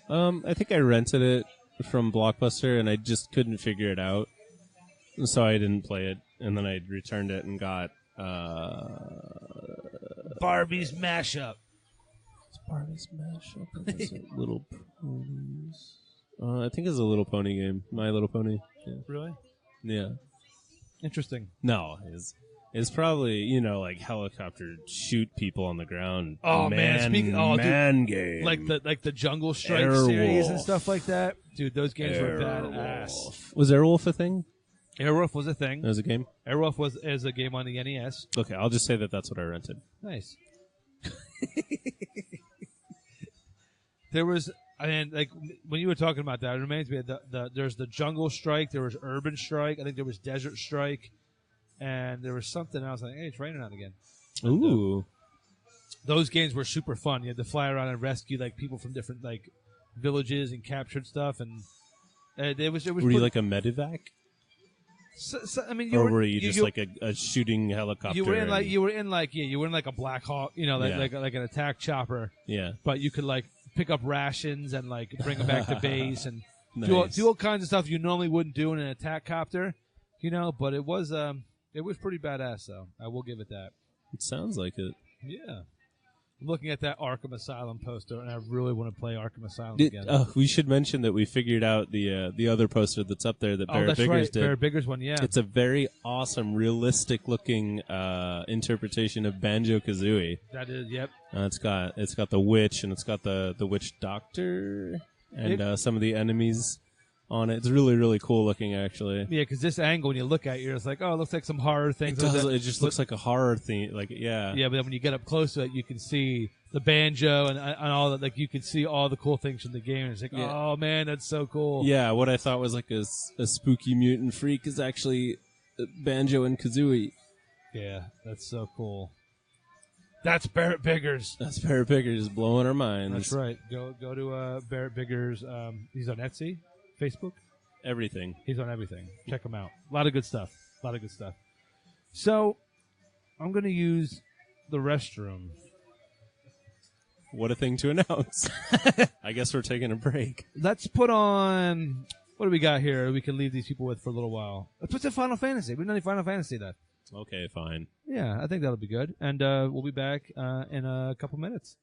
I think I rented it from Blockbuster, and I just couldn't figure it out, so I didn't play it. And then I returned it and got Barbie's Mashup. It's Barbie's Mashup. Or is it Little Ponies? I think it's a Little Pony game. My Little Pony. Yeah. Really? Yeah. Interesting. No, it's probably, like helicopter shoot people on the ground. Oh man, dude, game. Like the Jungle Strike Airwolf. series and stuff like that. Dude, those games were badass. Was Airwolf a thing? Airwolf was a thing. That was a game? Airwolf is a game on the NES. Okay, I'll just say that's what I rented. Nice. There was, I mean, like when you were talking about that, it reminds me of there's the Jungle Strike, there was Urban Strike, I think there was Desert Strike, and there was something else. Like, hey, it's raining out again. Ooh. Those games were super fun. You had to fly around and rescue like people from different like villages and captured stuff, and it was. Were you like a medevac? So, I mean, were you just like a shooting helicopter? You were in like a Black Hawk, like an attack chopper. Yeah. But you could like pick up rations and like bring them back to base and nice. do all kinds of stuff you normally wouldn't do in an attack copter, But it was pretty badass, though. I will give it that. It sounds like it. Yeah. I'm looking at that Arkham Asylum poster, and I really want to play Arkham Asylum again. We should mention that we figured out the other poster that's up there that Barrett Biggers did. Barrett Biggers one, yeah. It's a very awesome, realistic-looking interpretation of Banjo-Kazooie. That is, yep. It's got the witch, and it's got the witch doctor, and some of the enemies on it. It's really, really cool looking, actually. Yeah, because this angle, when you look at it, you're just like, oh, it looks like some horror things. It just looks like a horror thing. Like, yeah. Yeah, but then when you get up close to it, you can see the banjo and all that. Like, you can see all the cool things from the game. And it's like, oh, man, that's so cool. Yeah, what I thought was like a spooky mutant freak is actually Banjo and Kazooie. Yeah, that's so cool. That's Barrett Biggers. That's Barrett Biggers blowing our minds. That's right. Go to Barrett Biggers. He's on Etsy. Facebook? Everything. He's on everything. Check him out. A lot of good stuff. So, I'm going to use the restroom. What a thing to announce. I guess we're taking a break. Let's put on... What do we got here we can leave these people with for a little while? Let's put some Final Fantasy. We don't need Final Fantasy left. Okay, fine. Yeah, I think that'll be good. And we'll be back in a couple minutes.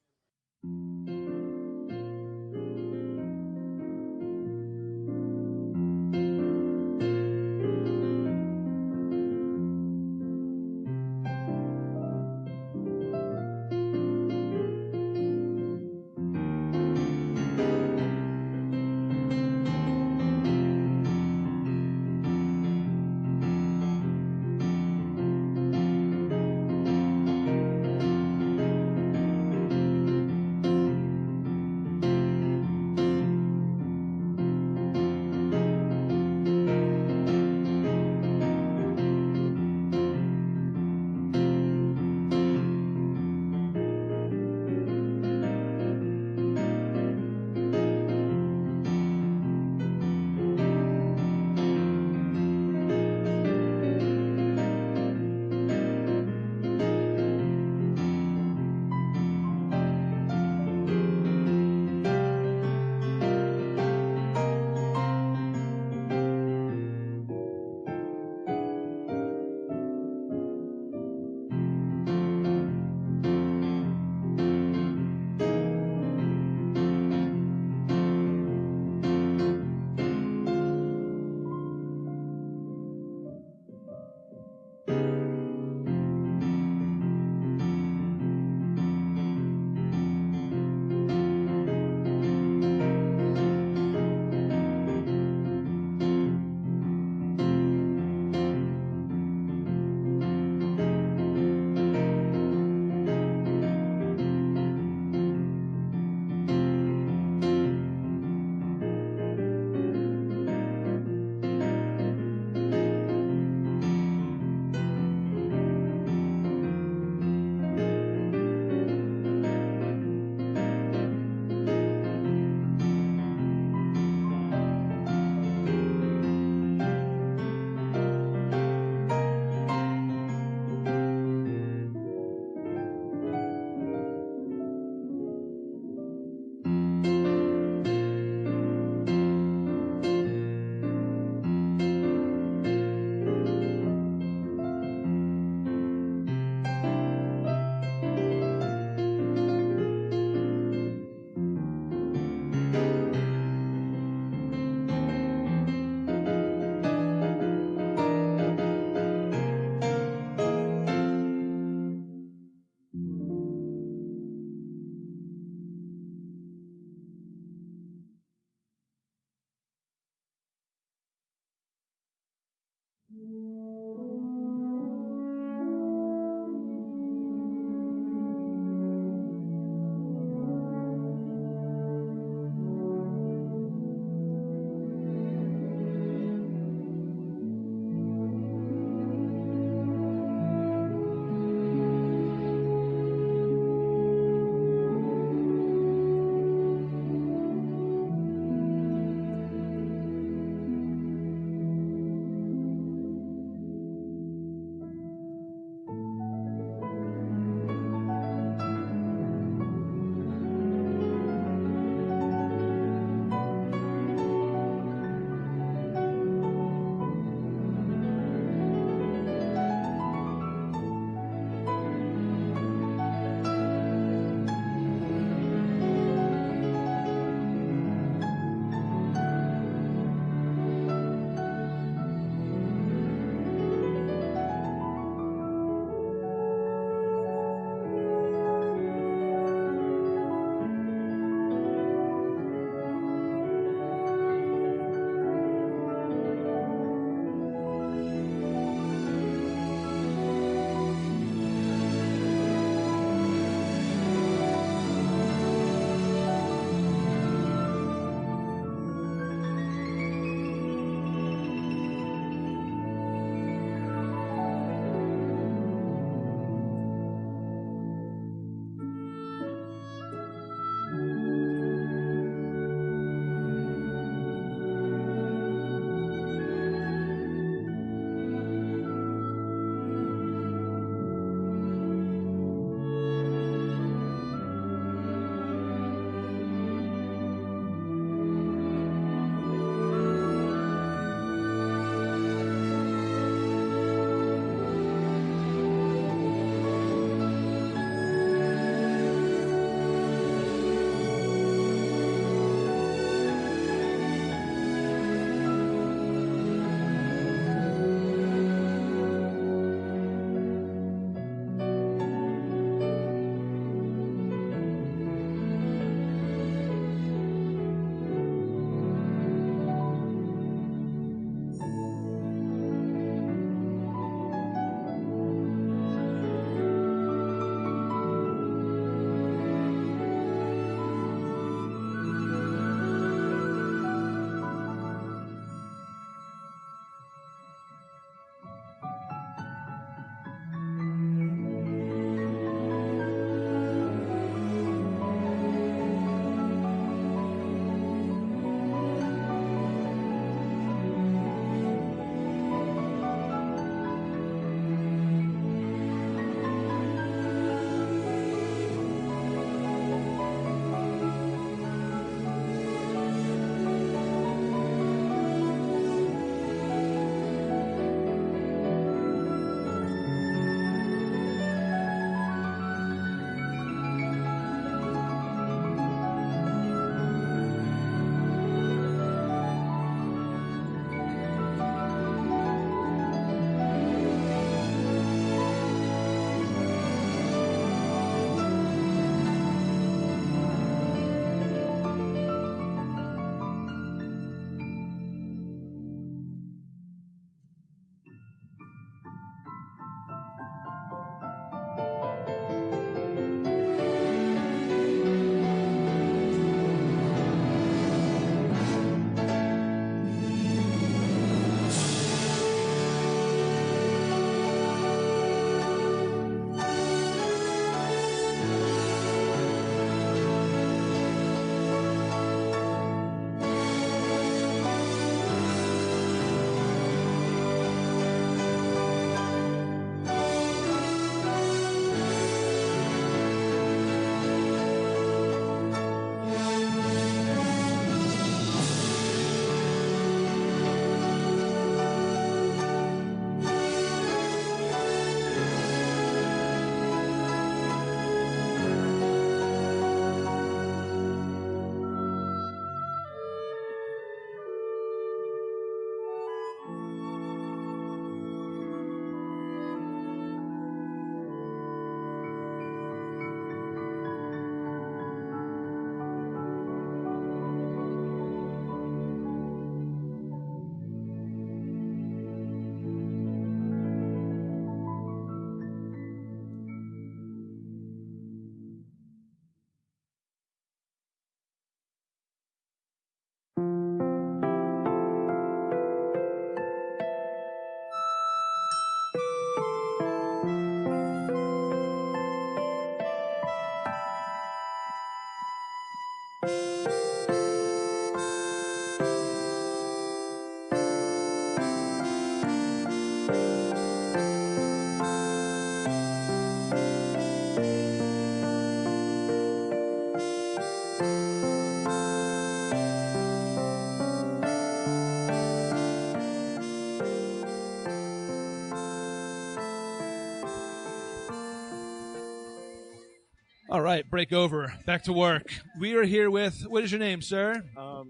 All right, break over. Back to work. We are here with, what is your name, sir?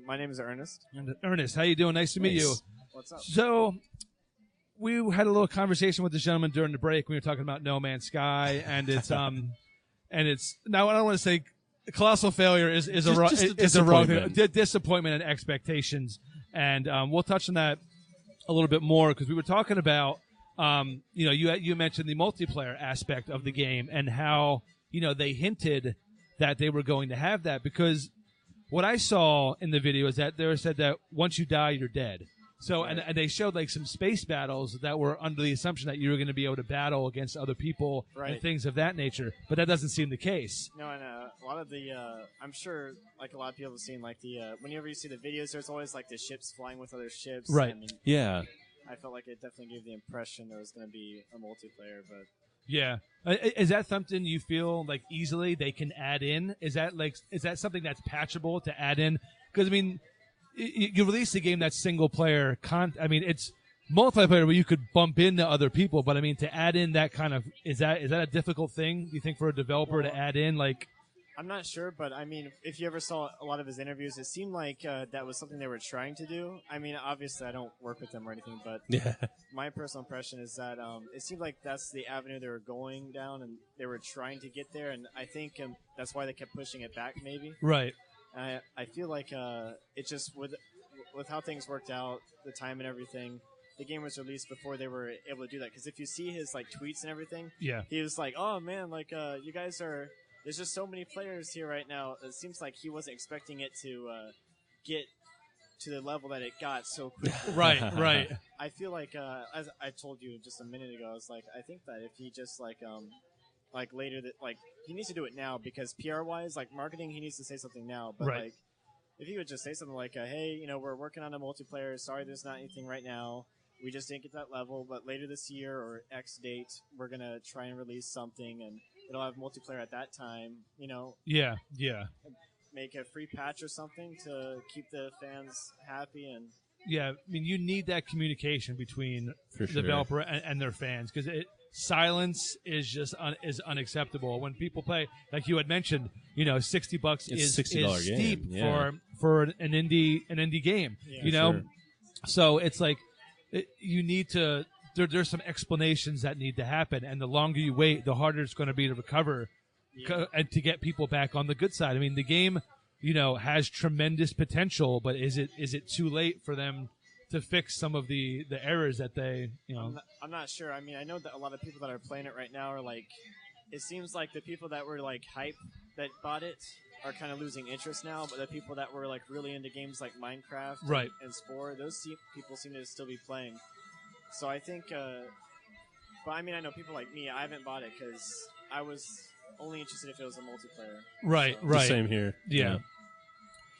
My name is Ernest. And Ernest, how you doing? Nice to meet you. What's up? So, we had a little conversation with this gentleman during the break. We were talking about No Man's Sky, and it's now I don't want to say colossal failure is a wrong thing. Disappointment and expectations, and we'll touch on that a little bit more because we were talking about you mentioned the multiplayer aspect of the game and how they hinted that they were going to have that, because what I saw in the video is that they said that once you die, you're dead. So, and they showed like some space battles that were under the assumption that you were going to be able to battle against other people and things of that nature. But that doesn't seem the case. No, and a lot of the, I'm sure like a lot of people have seen like the, whenever you see the videos, there's always like the ships flying with other ships. Right. I mean, Yeah. I felt like it definitely gave the impression there was going to be a multiplayer, but. Yeah. Is that something you feel like easily they can add in? Is that something that's patchable to add in? Because, I mean, you release a game that's single player I mean, it's multiplayer where you could bump into other people, but I mean, to add in that kind of, is that a difficult thing, do you think, for a developer to add in? Like, I'm not sure, but I mean, if you ever saw a lot of his interviews, it seemed like that was something they were trying to do. I mean, obviously, I don't work with them or anything, but my personal impression is that it seemed like that's the avenue they were going down, and they were trying to get there, and I think that's why they kept pushing it back, maybe. Right. I feel like it just, with how things worked out, the time and everything, the game was released before they were able to do that. Because if you see his like tweets and everything, he was like, "Oh man, like you guys are." There's just so many players here right now. It seems like he wasn't expecting it to get to the level that it got so quickly. Right. I feel like, as I told you just a minute ago, I was like, I think that if he just like later that he needs to do it now, because PR wise, like marketing, he needs to say something now. But like, if he would just say something like, hey, we're working on a multiplayer. Sorry, there's not anything right now. We just didn't get that level, but later this year or X date, we're gonna try and release something, and it'll have multiplayer at that time. Yeah. Make a free patch or something to keep the fans happy. And yeah, I mean, you need that communication between the developer and their fans, because silence is just is unacceptable. When people play, like you had mentioned, $60 is steep for an indie game. So it's like you need to. There's some explanations that need to happen, and the longer you wait, the harder it's going to be to recover and to get people back on the good side. I mean, the game, has tremendous potential, but is it too late for them to fix some of the errors that they, I'm not sure. I mean, I know that a lot of people that are playing it right now are like, it seems like the people that were like hype that bought it are kind of losing interest now, but the people that were like really into games like Minecraft and Spore, those people seem to still be playing. So I think, but I mean, I know people like me, I haven't bought it because I was only interested if it was a multiplayer. Right. Same here. Yeah,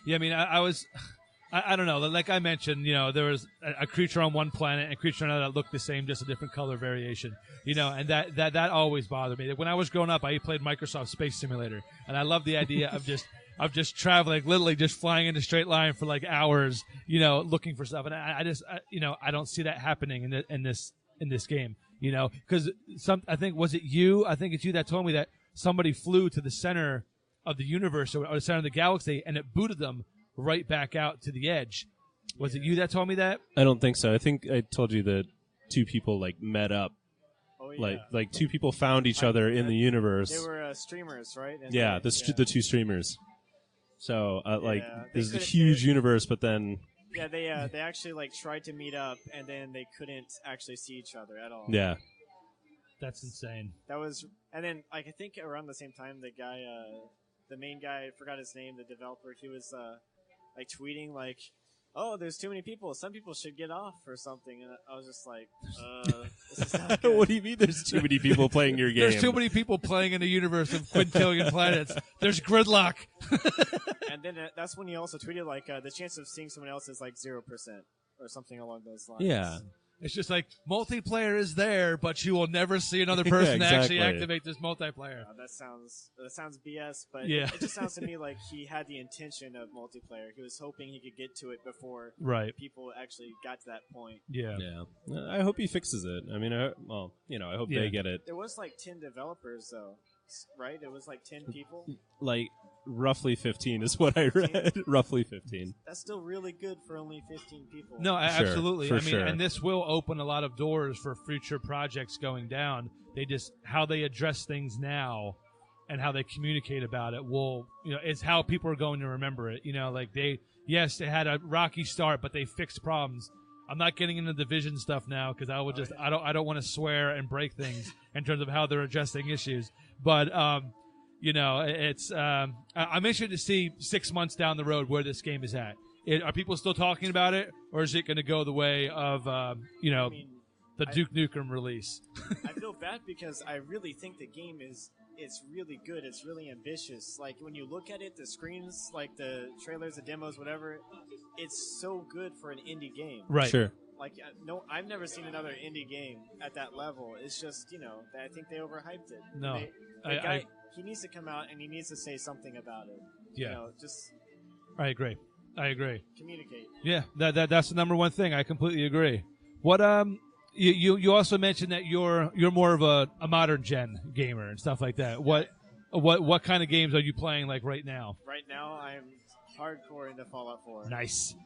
I mean, I don't know. Like I mentioned, there was a creature on one planet and a creature on another that looked the same, just a different color variation. And that always bothered me. When I was growing up, I played Microsoft Space Simulator, and I loved the idea of just traveling, literally just flying in a straight line for like hours, looking for stuff. And I don't see that happening in this game, because I think it's you that told me that somebody flew to the center of the universe or the center of the galaxy, and it booted them right back out to the edge. Was it you that told me that? I don't think so. I think I told you that two people like met up. Oh, yeah. Like two people found each other in the universe. They were streamers, right? And the two streamers. So there's a huge universe, but then they actually like tried to meet up, and then they couldn't actually see each other at all. Yeah, that's insane. That was, and then like I think around the same time, the guy, the main guy, I forgot his name, the developer, he was like tweeting like, "Oh, there's too many people. Some people should get off or something." And I was just like, this is not good. What do you mean there's too many people playing your game? There's too many people playing in a universe of quintillion planets. There's gridlock. And then that's when he also tweeted like the chance of seeing someone else is like 0% or something along those lines. Yeah. It's just like multiplayer is there, but you will never see another person exactly. actually activate this multiplayer. That sounds BS, but Yeah. it just sounds to me like he had the intention of multiplayer. He was hoping he could get to it before people actually got to that point. Yeah. I hope he fixes it. I mean, I hope they get it. There was like 10 developers though, right? It was like 10 people. Like roughly 15 is what I read. Roughly 15. That's still really good for only 15 people. No, absolutely. I mean, sure. and this will open a lot of doors for future projects going down. How they address things now and how they communicate about it will, is how people are going to remember it. Like they had a rocky start, but they fixed problems. I'm not getting into Division stuff now because I don't want to swear and break things in terms of how they're addressing issues. But, it's I'm interested to see 6 months down the road where this game is at. Are people still talking about it, or is it going to go the way of the Duke Nukem release? I feel bad because I really think the game it's really good. It's really ambitious. Like when you look at it, the screens, like the trailers, the demos, whatever, it's so good for an indie game. Right. Sure. Like I've never seen another indie game at that level. It's just I think they overhyped it. No, he needs to come out and he needs to say something about it. Yeah. Just. I agree. Communicate. Yeah, that's the number one thing. I completely agree. What you also mentioned that you're more of a modern gen gamer and stuff like that. What kind of games are you playing like right now? Right now, I'm hardcore into Fallout 4. Nice.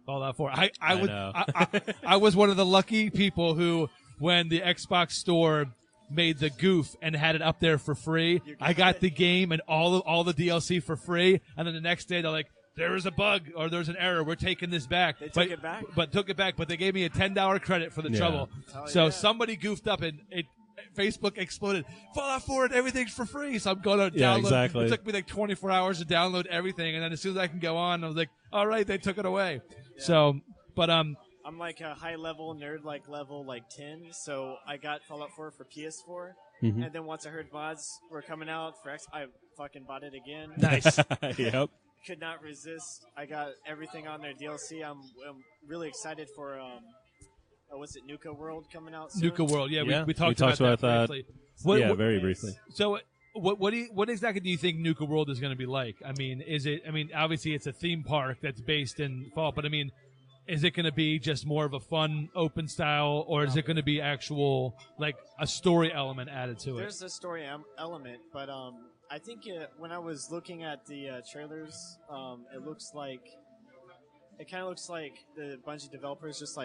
Fallout 4. I was one of the lucky people who, when the Xbox store made the goof and had it up there for free, I got the game and all the DLC for free, and then the next day they're like, there was a bug or there's an error. We're taking this back. They took it back? But they gave me a $10 credit for the trouble. So somebody goofed up and Facebook exploded. Fallout 4 and everything's for free. So I'm going to download. Yeah, exactly. It took me like 24 hours to download everything. And then as soon as I can go on, I was like, all right, they took it away. Yeah. So, but I'm like a high level nerd, like level like 10. So I got Fallout 4 for PS4. Mm-hmm. And then once I heard mods were coming out for X, I fucking bought it again. Nice. Yep. Could not resist. I got everything on their DLC. I'm really excited for what's it, Nuka World coming out soon? Nuka World, we talked about that briefly. Very briefly. So what exactly do you think Nuka World is going to be like? I mean, obviously it's a theme park that's based in Fallout, but I mean, is it going to be just more of a fun open style, or is it going to be actual like a story element added to it? There's a story element, but I think when I was looking at the trailers, it kind of looks like the Bungie developers just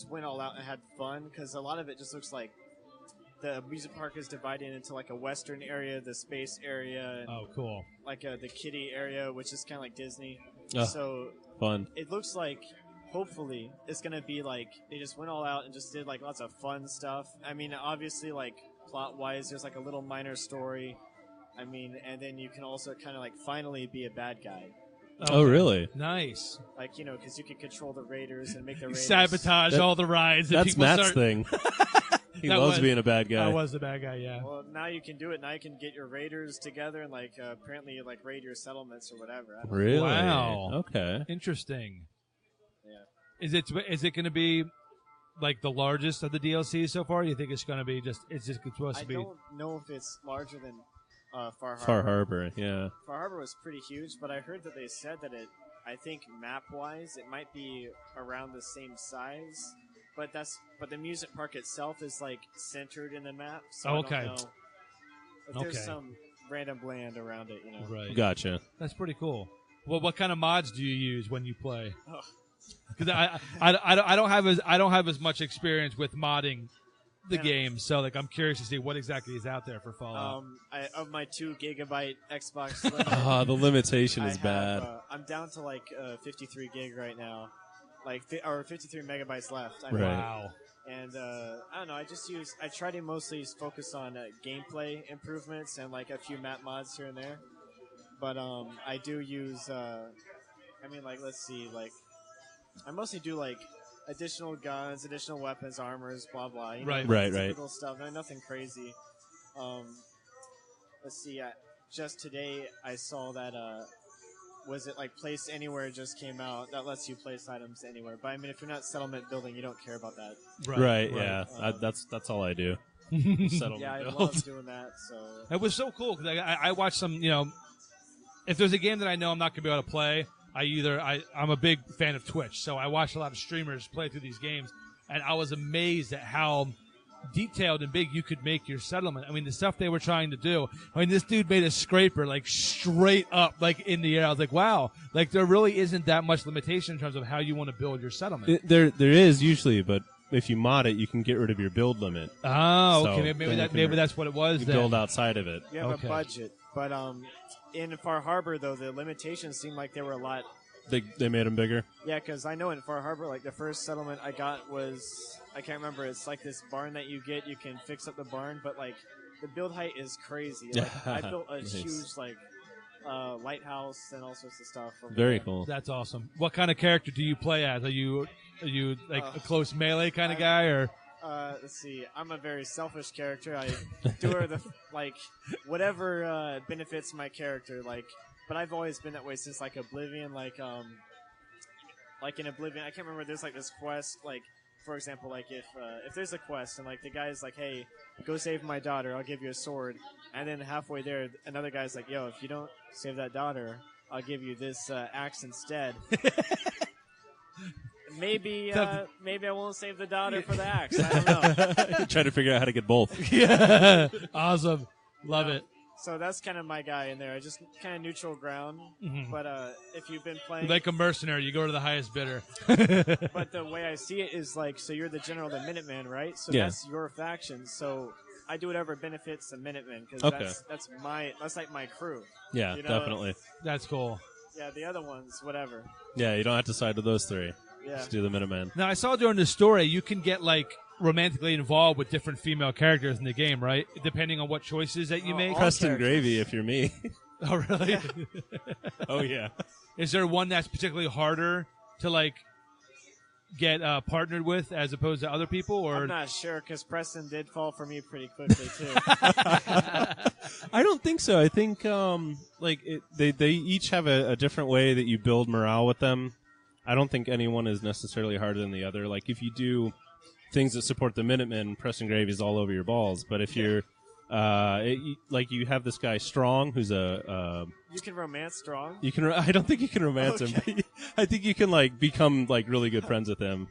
went all out and had fun, because a lot of it just looks like the amusement park is divided into like a western area, the space area, and cool, like the kiddie area, which is kind of like Disney. So fun. It looks like hopefully it's gonna be like they just went all out and just did like lots of fun stuff. I mean, obviously like plot wise, there's like a little minor story. I mean, and then you can also kind of like finally be a bad guy. Oh, really? Nice. Like, because you can control the raiders and make the raiders sabotage all the rides. That's Matt's thing. He loves being a bad guy. I was the bad guy, yeah. Well, now you can do it. Now you can get your raiders together and like apparently like raid your settlements or whatever. I don't know. Really? Wow. Okay. Interesting. Yeah. Is it going to be like the largest of the DLCs so far? You think it's going to be supposed to be? I don't know if it's larger than Far Harbor. Far Harbor, yeah. Far Harbor was pretty huge, but I heard that they said that I think map-wise, it might be around the same size. But the amusement park itself is like centered in the map, so I don't know if there's some random land around it. Right. Gotcha. That's pretty cool. Well, what kind of mods do you use when you play? Oh. Because I don't have as much experience with modding the game, so like I'm curious to see what exactly is out there for Fallout. Of my 2 gigabyte Xbox limit, the limitation is bad. I'm down to like 53 gig right now, or 53 megabytes left. Right. Wow. And I don't know. I try to mostly focus on gameplay improvements and like a few map mods here and there. But I do use. Let's see. Like, I mostly do like additional guns, additional weapons, armors, blah blah. Right. Typical stuff. Nothing crazy. Let's see. Just today I saw that was it like place anywhere just came out that lets you place items anywhere. But I mean, if you're not settlement building, you don't care about that. Right. Yeah. That's all I do. Settlement Yeah, I build. love doing that. So It was so cool because I watched some, if there's a game that I know I'm not going to be able to play, I'm a big fan of Twitch, so I watched a lot of streamers play through these games, and I was amazed at how detailed and big you could make your settlement. I mean, the stuff they were trying to do. I mean, this dude made a scraper like straight up, like in the air. I was like, wow, like there really isn't that much limitation in terms of how you want to build your settlement. There is usually, but if you mod it, you can get rid of your build limit. Oh, So, okay, then maybe that's what it was. You Then. build outside of it. you have Okay. a budget. But in Far Harbor though, the limitations seemed like they were a lot. They made them bigger. Yeah, because I know in Far Harbor, like the first settlement I got was, I can't remember. It's like this barn that you get. You can fix up the barn, but like the build height is crazy. Like, I built a Nice. huge like lighthouse and all sorts of stuff. Over Very there. cool. That's awesome. What kind of character do you play as? Are you like a close melee kind of guy, or? Let's see. I'm a very selfish character. I do her the like whatever benefits my character. Like, but I've always been that way since like Oblivion. Like in Oblivion, I can't remember. There's like this quest. Like, for example, like if there's a quest and like the guy's like, hey, go save my daughter. I'll give you a sword. And then halfway there, another guy's like, yo, if you don't save that daughter, I'll give you this axe instead. Maybe I won't save the daughter for the axe. I don't know. Trying to figure out how to get both. Yeah, awesome, love it. So that's kind of my guy in there. Just kind of neutral ground. Mhm. But if you've been playing, Like a mercenary, you go to the highest bidder. but the way I see it is like, so you're the general, the Minutemen, right? So Yeah. that's your faction. So I do whatever benefits the Minutemen because Okay. that's like my crew. Yeah, You know, definitely. That's cool. Yeah, the other ones, whatever. Yeah, you don't have to side with those three. Yeah. Just do the Minuteman. Now I saw during the story you can get like romantically involved with different female characters in the game, right? Depending on what choices that you Oh, make. all Preston characters. Gravy, if you're me. Oh, really? Oh yeah. Is there one that's particularly harder to like get partnered with as opposed to other people, or I'm not sure because Preston did fall for me pretty quickly too. I don't think so. I think they each have a different way that you build morale with them. I don't think anyone is necessarily harder than the other. Like if you do things that support the Minutemen, Preston Gravy is all over your balls. But if you're like you have this guy Strong, who's a You can romance Strong. you can. I don't think you can romance him. But I think you can like become like really good friends with him.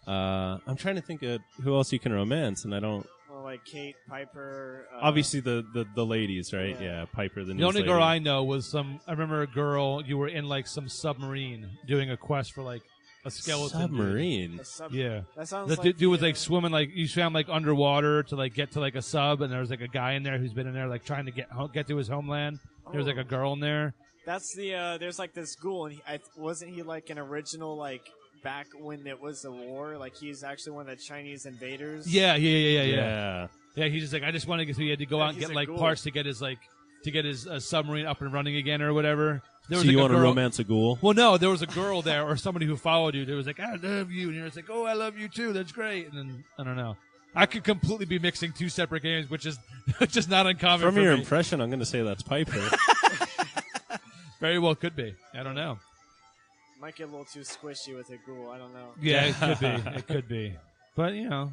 I'm trying to think of who else you can romance, and I don't. Well, like Kate, Piper. Obviously the ladies, right? Yeah. Yeah, Piper. The the only news girl lady. I know was I remember a girl. You were in like some submarine doing a quest for like a skeleton. dude. submarine. Yeah. That sounds The like dude was like swimming, like you swam like underwater to like get to like a sub, and there was like a guy in there who's been in there like trying to get to his homeland. There was like a girl in there. That's the there's like this ghoul, and wasn't he like an original like back when it was a war? Like he's actually one of the Chinese invaders. Yeah. Yeah. Yeah, he's just like, I just want to get. So he had to go Yeah, out and he's get a like ghoul. parts to get his submarine up and running again or whatever. There was So you like want a to girl- romance a ghoul? Well, no, there was a girl there or somebody who followed you. There was like, I love you, and you're just like, oh, I love you too. That's great. And then I don't know. I could completely be mixing two separate games, which is just not uncommon. From for your me. impression, I'm going to say that's Piper. Very well could be. I don't know. Might get a little too squishy with a ghoul. I don't know. Yeah, it could be. It could be. But you know,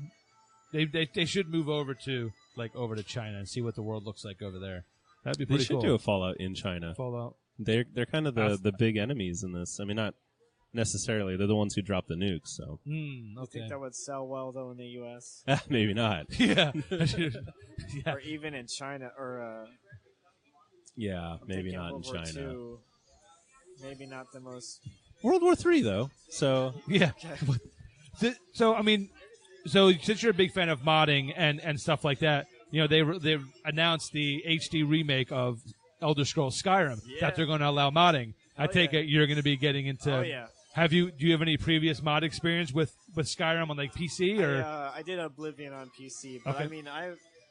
they should move over to China and see what the world looks like over there. That'd be They pretty should cool. do a Fallout in China. Fallout. They're kind of the big enemies in this. I mean, not necessarily. They're the ones who drop the nukes, so I Okay. think that would sell well though in the U.S. maybe not. Yeah. Yeah. or even in China or Yeah, I'm maybe thinking not in World War China. II, maybe not the most. World War III, though. So Yeah. So I mean, since you're a big fan of modding and stuff like that, you know they've announced the HD remake of Elder Scrolls Skyrim that they're going to allow modding. I Hell take yeah. it you're going to be getting into. Oh yeah. Do you have any previous mod experience with Skyrim on like PC or? I did Oblivion on PC, but Okay. I mean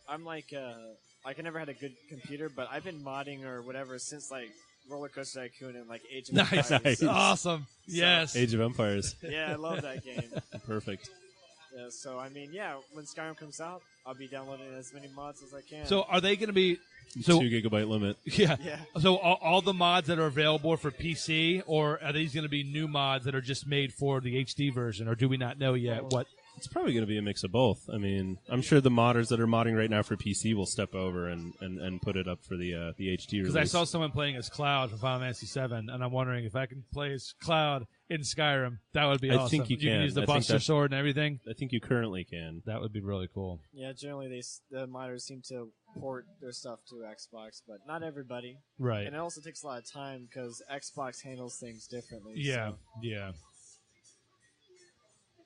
I'm like I never had a good computer, but I've been modding or whatever since like Roller Coaster Tycoon and like Age of Nice, Empires. Nice. awesome. Yes. Age of Empires. Yeah, I love that game. Perfect. Yeah, so I mean, yeah, when Skyrim comes out, I'll be downloading as many mods as I can. So are they going to be? So 2 gigabyte limit. yeah. Yeah. So all the mods that are available for PC, or are these going to be new mods that are just made for the HD version, or do we not know yet what? It's probably going to be a mix of both. I mean, I'm sure the modders that are modding right now for PC will step over and put it up for the HD release. Because I saw someone playing as Cloud from Final Fantasy VII, and I'm wondering if I can play as Cloud in Skyrim. That would be awesome. I think you can. Use the Buster Sword and everything. I think you currently can. That would be really cool. Yeah, generally the modders seem to port their stuff to Xbox, but not everybody. Right. And it also takes a lot of time because Xbox handles things differently. Yeah, so. yeah.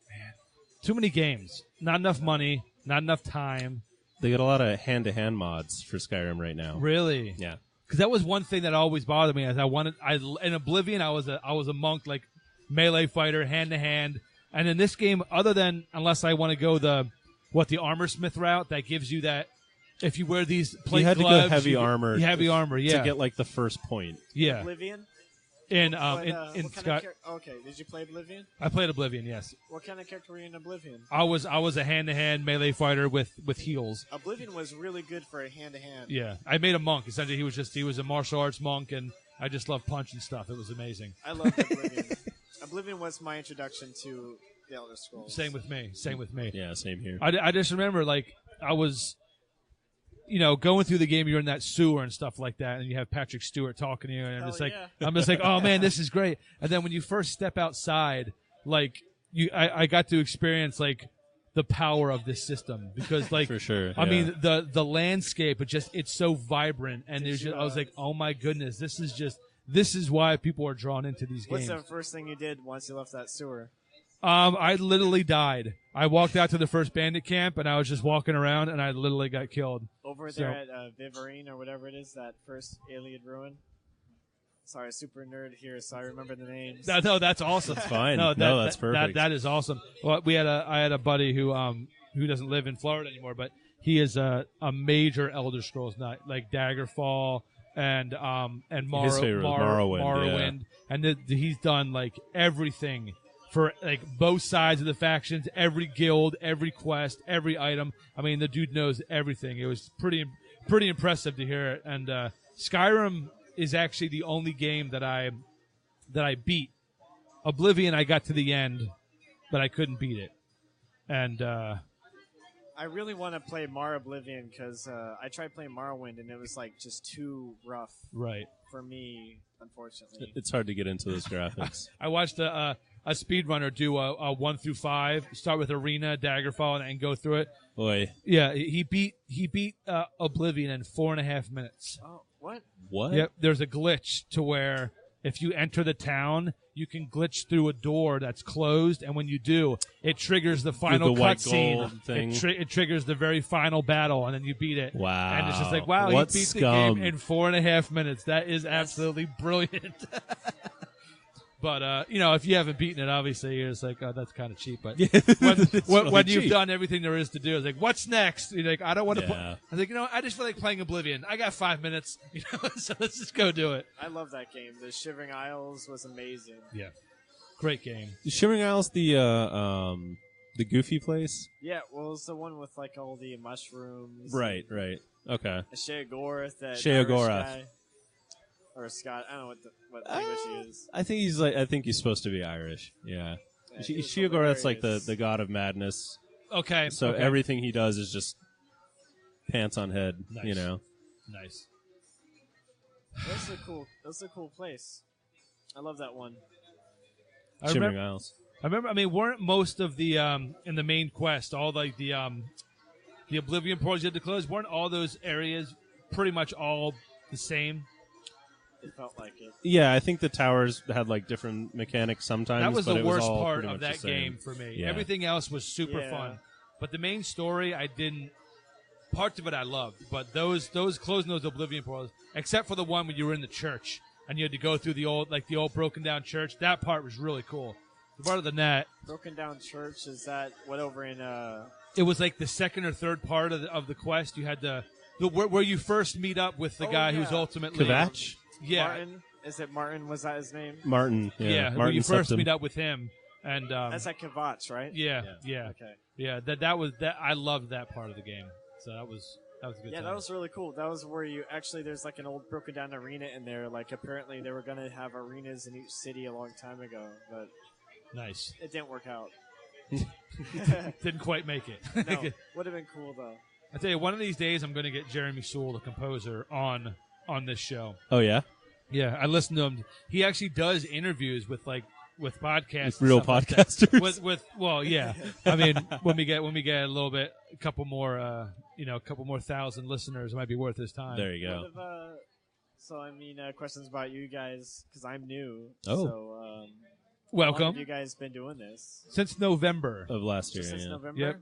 Man. Too many games. Not enough money. Not enough time. They got a lot of hand-to-hand mods for Skyrim right now. Really? Yeah. Because that was one thing that always bothered me. Is in Oblivion, I was a monk, like melee fighter, hand to hand. And in this game, other than unless I want to go the armor smith route, that gives you that. If you wear these plate you had gloves, to go heavy armor. Heavy armor, yeah, to get like the first point. Yeah. Oblivion. In What Scott, okay, did you play Oblivion? I played Oblivion. Yes, What kind of character were you in Oblivion? I was a hand to hand melee fighter with heals. Oblivion was really good for a hand-to-hand. Yeah, I made a monk. Essentially, he was a martial arts monk, and I just love punching stuff. It was amazing. I loved Oblivion. Oblivion was my introduction to the Elder Scrolls. Same with me. Yeah, same here. I just remember, like, I was, going through the game, you're in that sewer and stuff like that, and you have Patrick Stewart talking to you, and I'm just like, oh man, this is great. And then when you first step outside, like, I got to experience, like, the power of this system because, like, for sure. I mean, the landscape, it's so vibrant, and I was like, oh my goodness, this is why people are drawn into these games. What's the first thing you did once you left that sewer? I literally died. I walked out to the first bandit camp, and I was just walking around, and I literally got killed. Over there at Viverine or whatever it is, that first Iliad ruin. Sorry, super nerd here, so I remember the names. No, that's awesome. That's fine. No, that's perfect. That is awesome. Well, I had a buddy who doesn't live in Florida anymore, but he is a major Elder Scrolls nut, like Daggerfall and Morrowind, and he's done like everything for like both sides of the factions, every guild, every quest, every item. I mean, the dude knows everything. It was pretty impressive to hear it. And Skyrim is actually the only game that I beat. Oblivion, I got to the end, but I couldn't beat it. And I really want to play Mar Oblivion because I tried playing Morrowind and it was like just too rough. Right. For me, unfortunately. It's hard to get into those graphics. I watched a speedrunner do a 1 through 5, start with Arena, Daggerfall, and go through it. Boy. Yeah, he beat Oblivion in 4.5 minutes. Oh, what? What? Yep, there's a glitch to where if you enter the town, you can glitch through a door that's closed, and when you do, it triggers the final cutscene. It triggers the very final battle, and then you beat it. Wow. And it's just like, wow, what he beat scum. the game in 4.5 minutes. That is absolutely brilliant. But, if you haven't beaten it, obviously, you're just like, oh, that's kind of cheap. But when you've done everything there is to do, it's like, what's next? You're like, I don't want to play. I was like, I just feel like playing Oblivion. I got 5 minutes, so let's just go do it. I love that game. The Shivering Isles was amazing. Yeah. Great game. Is Shivering Isles the goofy place? Yeah, well, it's the one with, like, all the mushrooms. Right. Okay. Sheogorath, that Sheogorath. Irish guy. Or Scott, I don't know what language he is. I think he's supposed to be Irish. Yeah. Sheogorath's like the god of madness. Okay. So everything he does is just pants on head. Nice. Nice. That's a cool place. I love that one. Shivering Isles. I remember. I mean, weren't most of the in the main quest all like the Oblivion portals you had to close? Weren't all those areas pretty much all the same? It felt like it. Yeah, I think the towers had like different mechanics sometimes. That was but the it worst all part pretty of much that the same. game for me. Yeah. Everything else was super fun, but the main story I didn't. Parts of it I loved, but those closing those Oblivion portals, except for the one when you were in the church and you had to go through the old broken down church. That part was really cool. But other than that, broken down church, is that what over in? It was like the second or third part of the quest. You had where you first meet up with the guy who's ultimately Kvatch. Yeah. Martin. Is it Martin? Was that his name? Martin. Yeah. When you first meet up with him, And That's at Kvatch, right? yeah. Okay. Yeah, that was that. I loved that part of the game. So that was a good Yeah, time. that was really cool. That was where you actually there's like an old broken down arena in there. Like apparently they were gonna have arenas in each city a long time ago, but nice. it didn't work out. Didn't quite make it. No, would have been cool though. I tell you, one of these days I'm going to get Jeremy Sewell, the composer, on this show. Oh yeah, Yeah, I listened to him. He actually does interviews with podcasts, real and stuff podcasters. Like that. With well, yeah. I mean, when we get a couple more thousand listeners, it might be worth his time. There you go. Questions about you guys because I'm new. Oh. So, Welcome. How long have you guys been doing this? Since November Of last year, Just since yeah. November? Yep,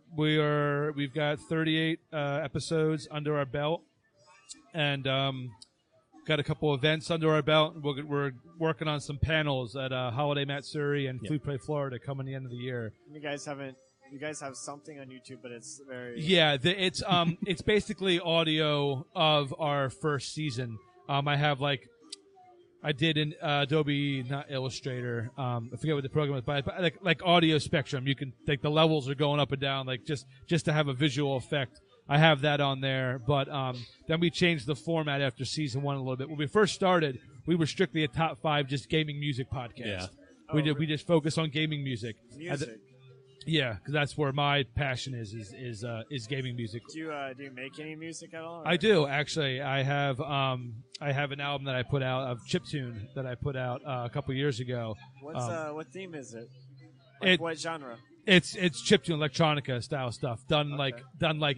we've got 38 episodes under our belt, and got a couple events under our belt. We're working on some panels at Holiday Matsuri and Food Play Florida coming the end of the year. You guys have something on YouTube, but it's very it's basically audio of our first season. I did in Adobe, not Illustrator. I forget what the program is, but like Audio Spectrum. You can the levels are going up and down, just to have a visual effect. I have that on there, but then we changed the format after season 1 a little bit. When we first started, we were strictly a top 5 just gaming music podcast. Yeah. We just focus on gaming music. music. Yeah, because that's where my passion is gaming music. Do you make any music at all? Or? I do actually. I have an album that I put out of chiptune that I put out a couple years ago. What theme is it? Like what genre? It's chiptune electronica style stuff done like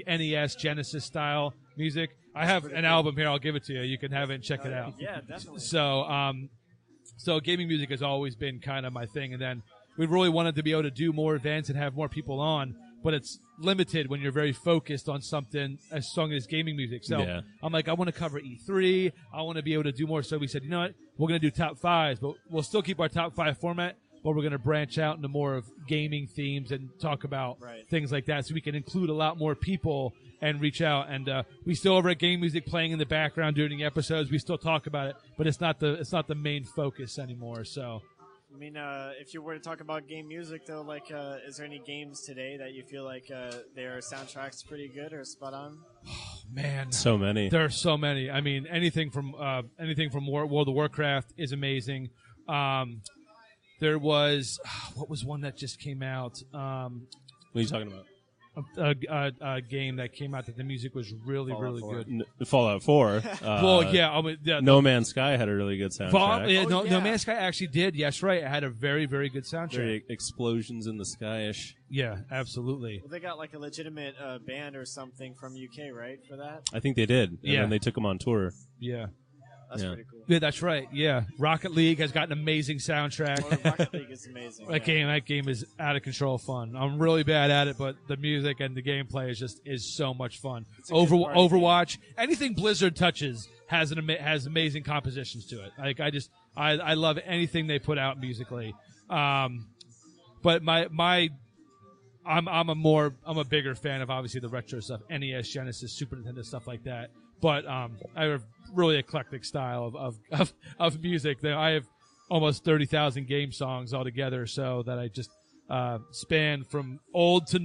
NES Genesis style music. I have an album here. I'll give it to you. You can have it and check it out. Yeah, definitely. So gaming music has always been kind of my thing, and then we really wanted to be able to do more events and have more people on, but it's limited when you're very focused on something as strong as gaming music. So Yeah. I'm like, I want to cover E3. I want to be able to do more. So we said, you know what? We're going to do top 5s, but we'll still keep our top 5 format, but we're going to branch out into more of gaming themes and talk about things like that so we can include a lot more people and reach out. And we still over at Game Music playing in the background during the episodes. We still talk about it, but it's not the main focus anymore. So I mean, if you were to talk about game music, though, is there any games today that you feel like their soundtrack's pretty good or spot on? Man, So many. there are so many. I mean, anything from World of Warcraft is amazing. There was what was one that just came out? What are you talking about? A game that came out that the music was really Fallout 4. good. Fallout 4. Well, yeah, I mean, No Man's Sky had a really good soundtrack. No Man's Sky actually did. Yes, right. It had a very, very good soundtrack. Very explosions in the sky-ish. Yeah, absolutely. Well, they got like a legitimate band or something from UK, right, for that? I think they did. And Yeah. then they took them on tour. Yeah. That's Yeah. pretty cool. Yeah, that's right. Yeah, Rocket League has got an amazing soundtrack. Well, Rocket League is amazing. That game is out of control fun. I'm really bad at it, but the music and the gameplay is so much fun. a good party Overwatch, anything Blizzard touches has has amazing compositions to it. Like I love anything they put out musically. But I'm a bigger fan of obviously the retro stuff, NES, Genesis, Super Nintendo stuff like that. But I have a really eclectic style of music. I have almost 30,000 game songs altogether, so that I just span from old to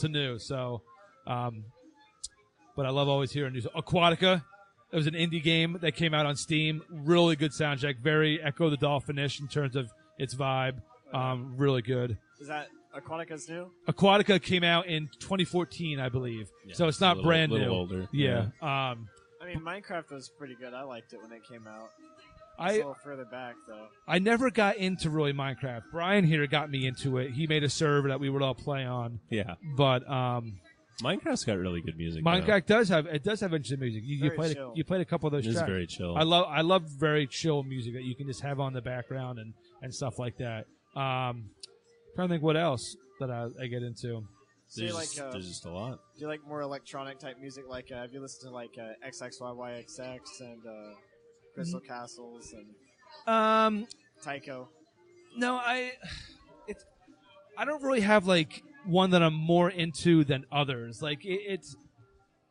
new. So, but I love always hearing news. Aquatica, it was an indie game that came out on Steam. Really good soundtrack, very Echo the Dolphin-ish in terms of its vibe. Really good. Is that Aquatica's new? Aquatica came out in 2014, I believe. Yeah, So it's not a brand little new. older. Yeah. I mean, Minecraft was pretty good. I liked it when it came out. It's a I little further back, though. I never got into really Minecraft. Brian here got me into it. He made a server that we would all play on. Yeah. But Minecraft's got really good music. Minecraft does have interesting music. You Very played chill. you played a couple of those It is tracks. very chill. I love very chill music that you can just have on the background and stuff like that. Trying to think what else that I get into. So you There's just a lot. do you like more electronic type music? Like, have you listened to like XXYYXX and Crystal Castles and Tycho? No, I don't really have like one that I'm more into than others. Like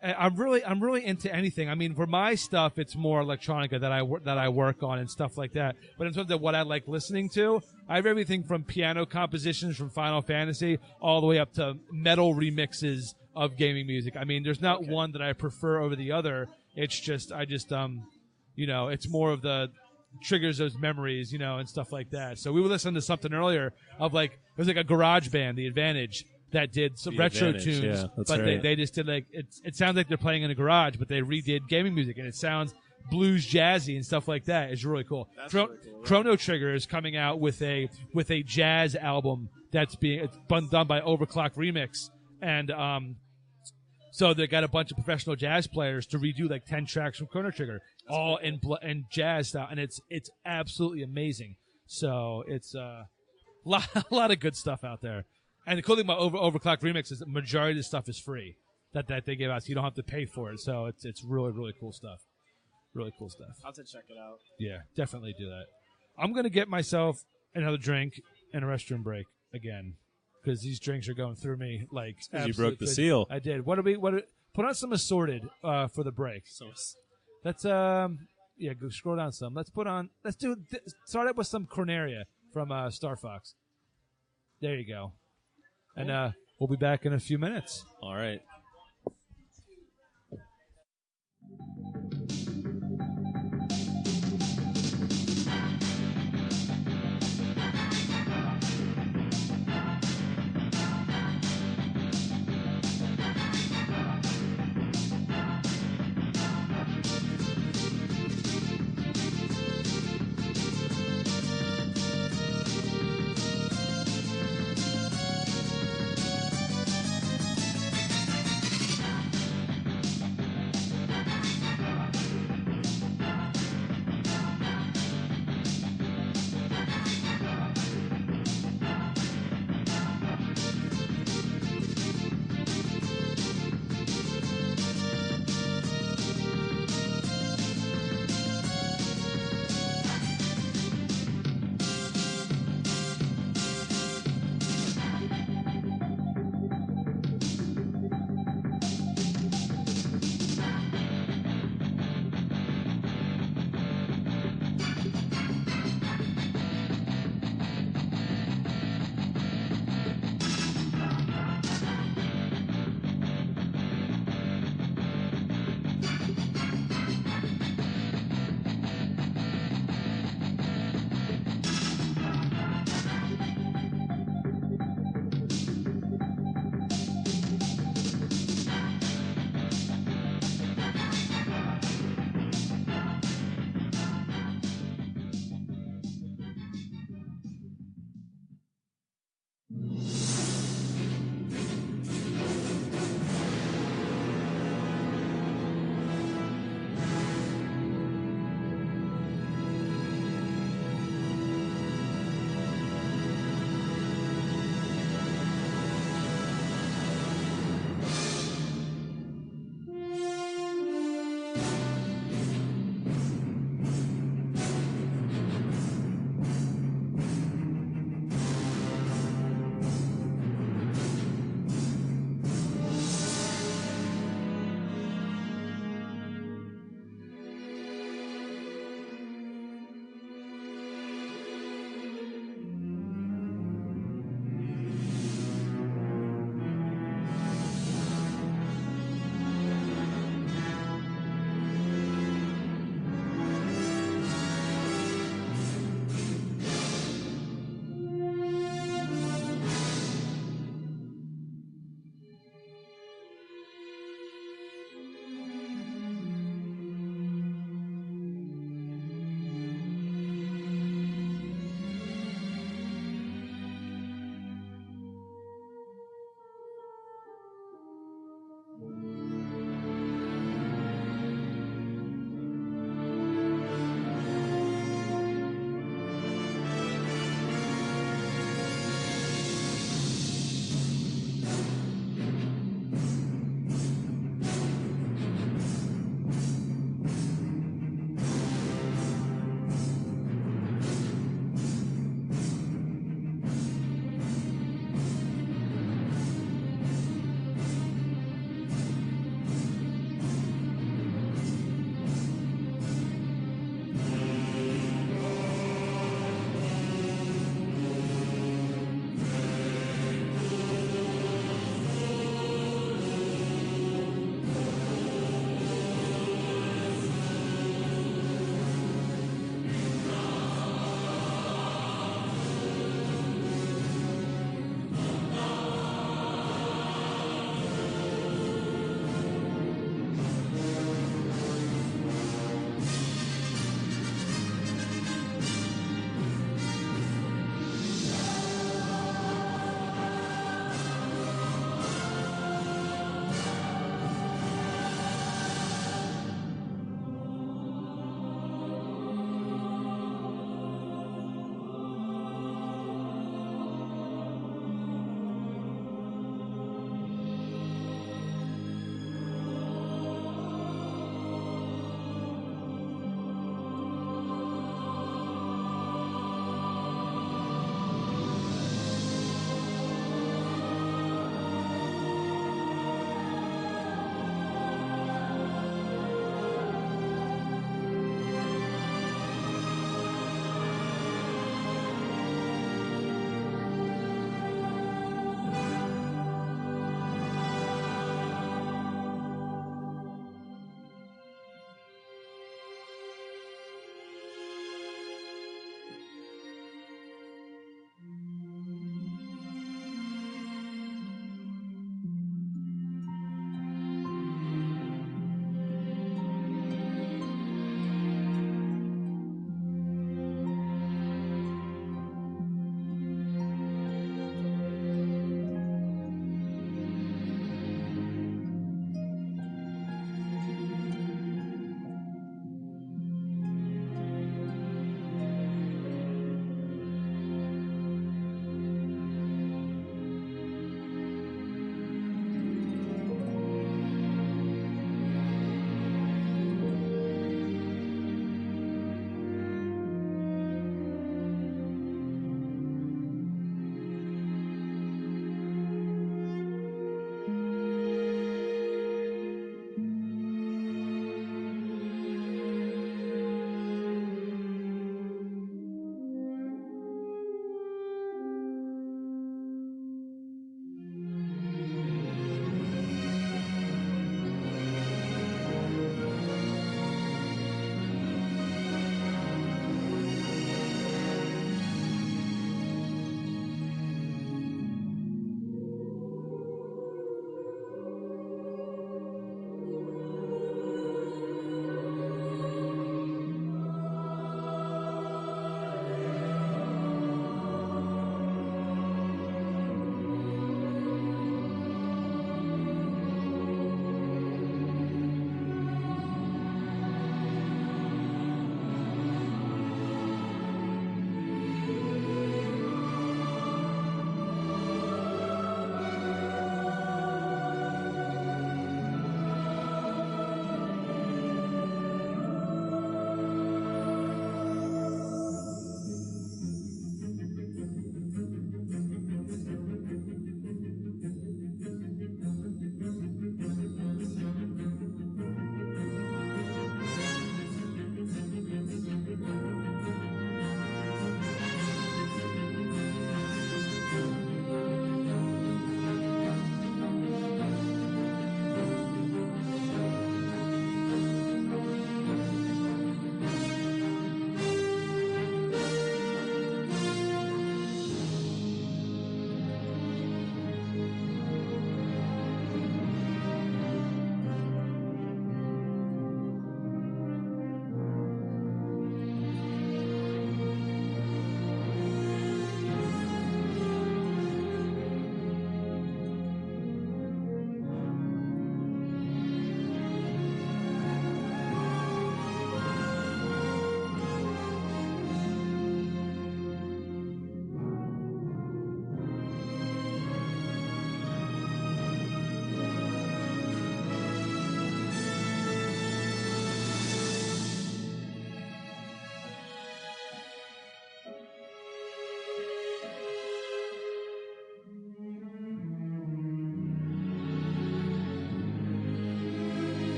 I'm really into anything. I mean, for my stuff, it's more electronica that I work on and stuff like that. But in terms of what I like listening to, I have everything from piano compositions from Final Fantasy all the way up to metal remixes of gaming music. I mean, there's not one that I prefer over the other. It's just it's more of the triggers those memories, and stuff like that. So we were listening to something earlier of like it was like a garage band, The Advantage, that did some retro tunes, yeah, that's but right. they just did like it sounds like they're playing in a garage, but they redid gaming music and it sounds blues jazzy and stuff like that. It's really cool. That's really cool, yeah. Chrono Trigger is coming out with a jazz album it's done by Overclock Remix, and so they got a bunch of professional jazz players to redo like 10 tracks from Chrono Trigger, all in jazz style, and it's absolutely amazing. So it's a lot of good stuff out there. And the cool thing about Overclock Remix is the majority of the stuff is free that they give out, so you don't have to pay for it. So it's really, really cool stuff. Really cool stuff. I'll have to check it out. Yeah, definitely do that. I'm going to get myself another drink and a restroom break again because these drinks are going through me like You broke the seal. I did. Put on some assorted for the break. Let's go scroll down some. Start up with some Corneria from Star Fox. There you go. And we'll be back in a few minutes. All right.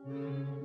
you.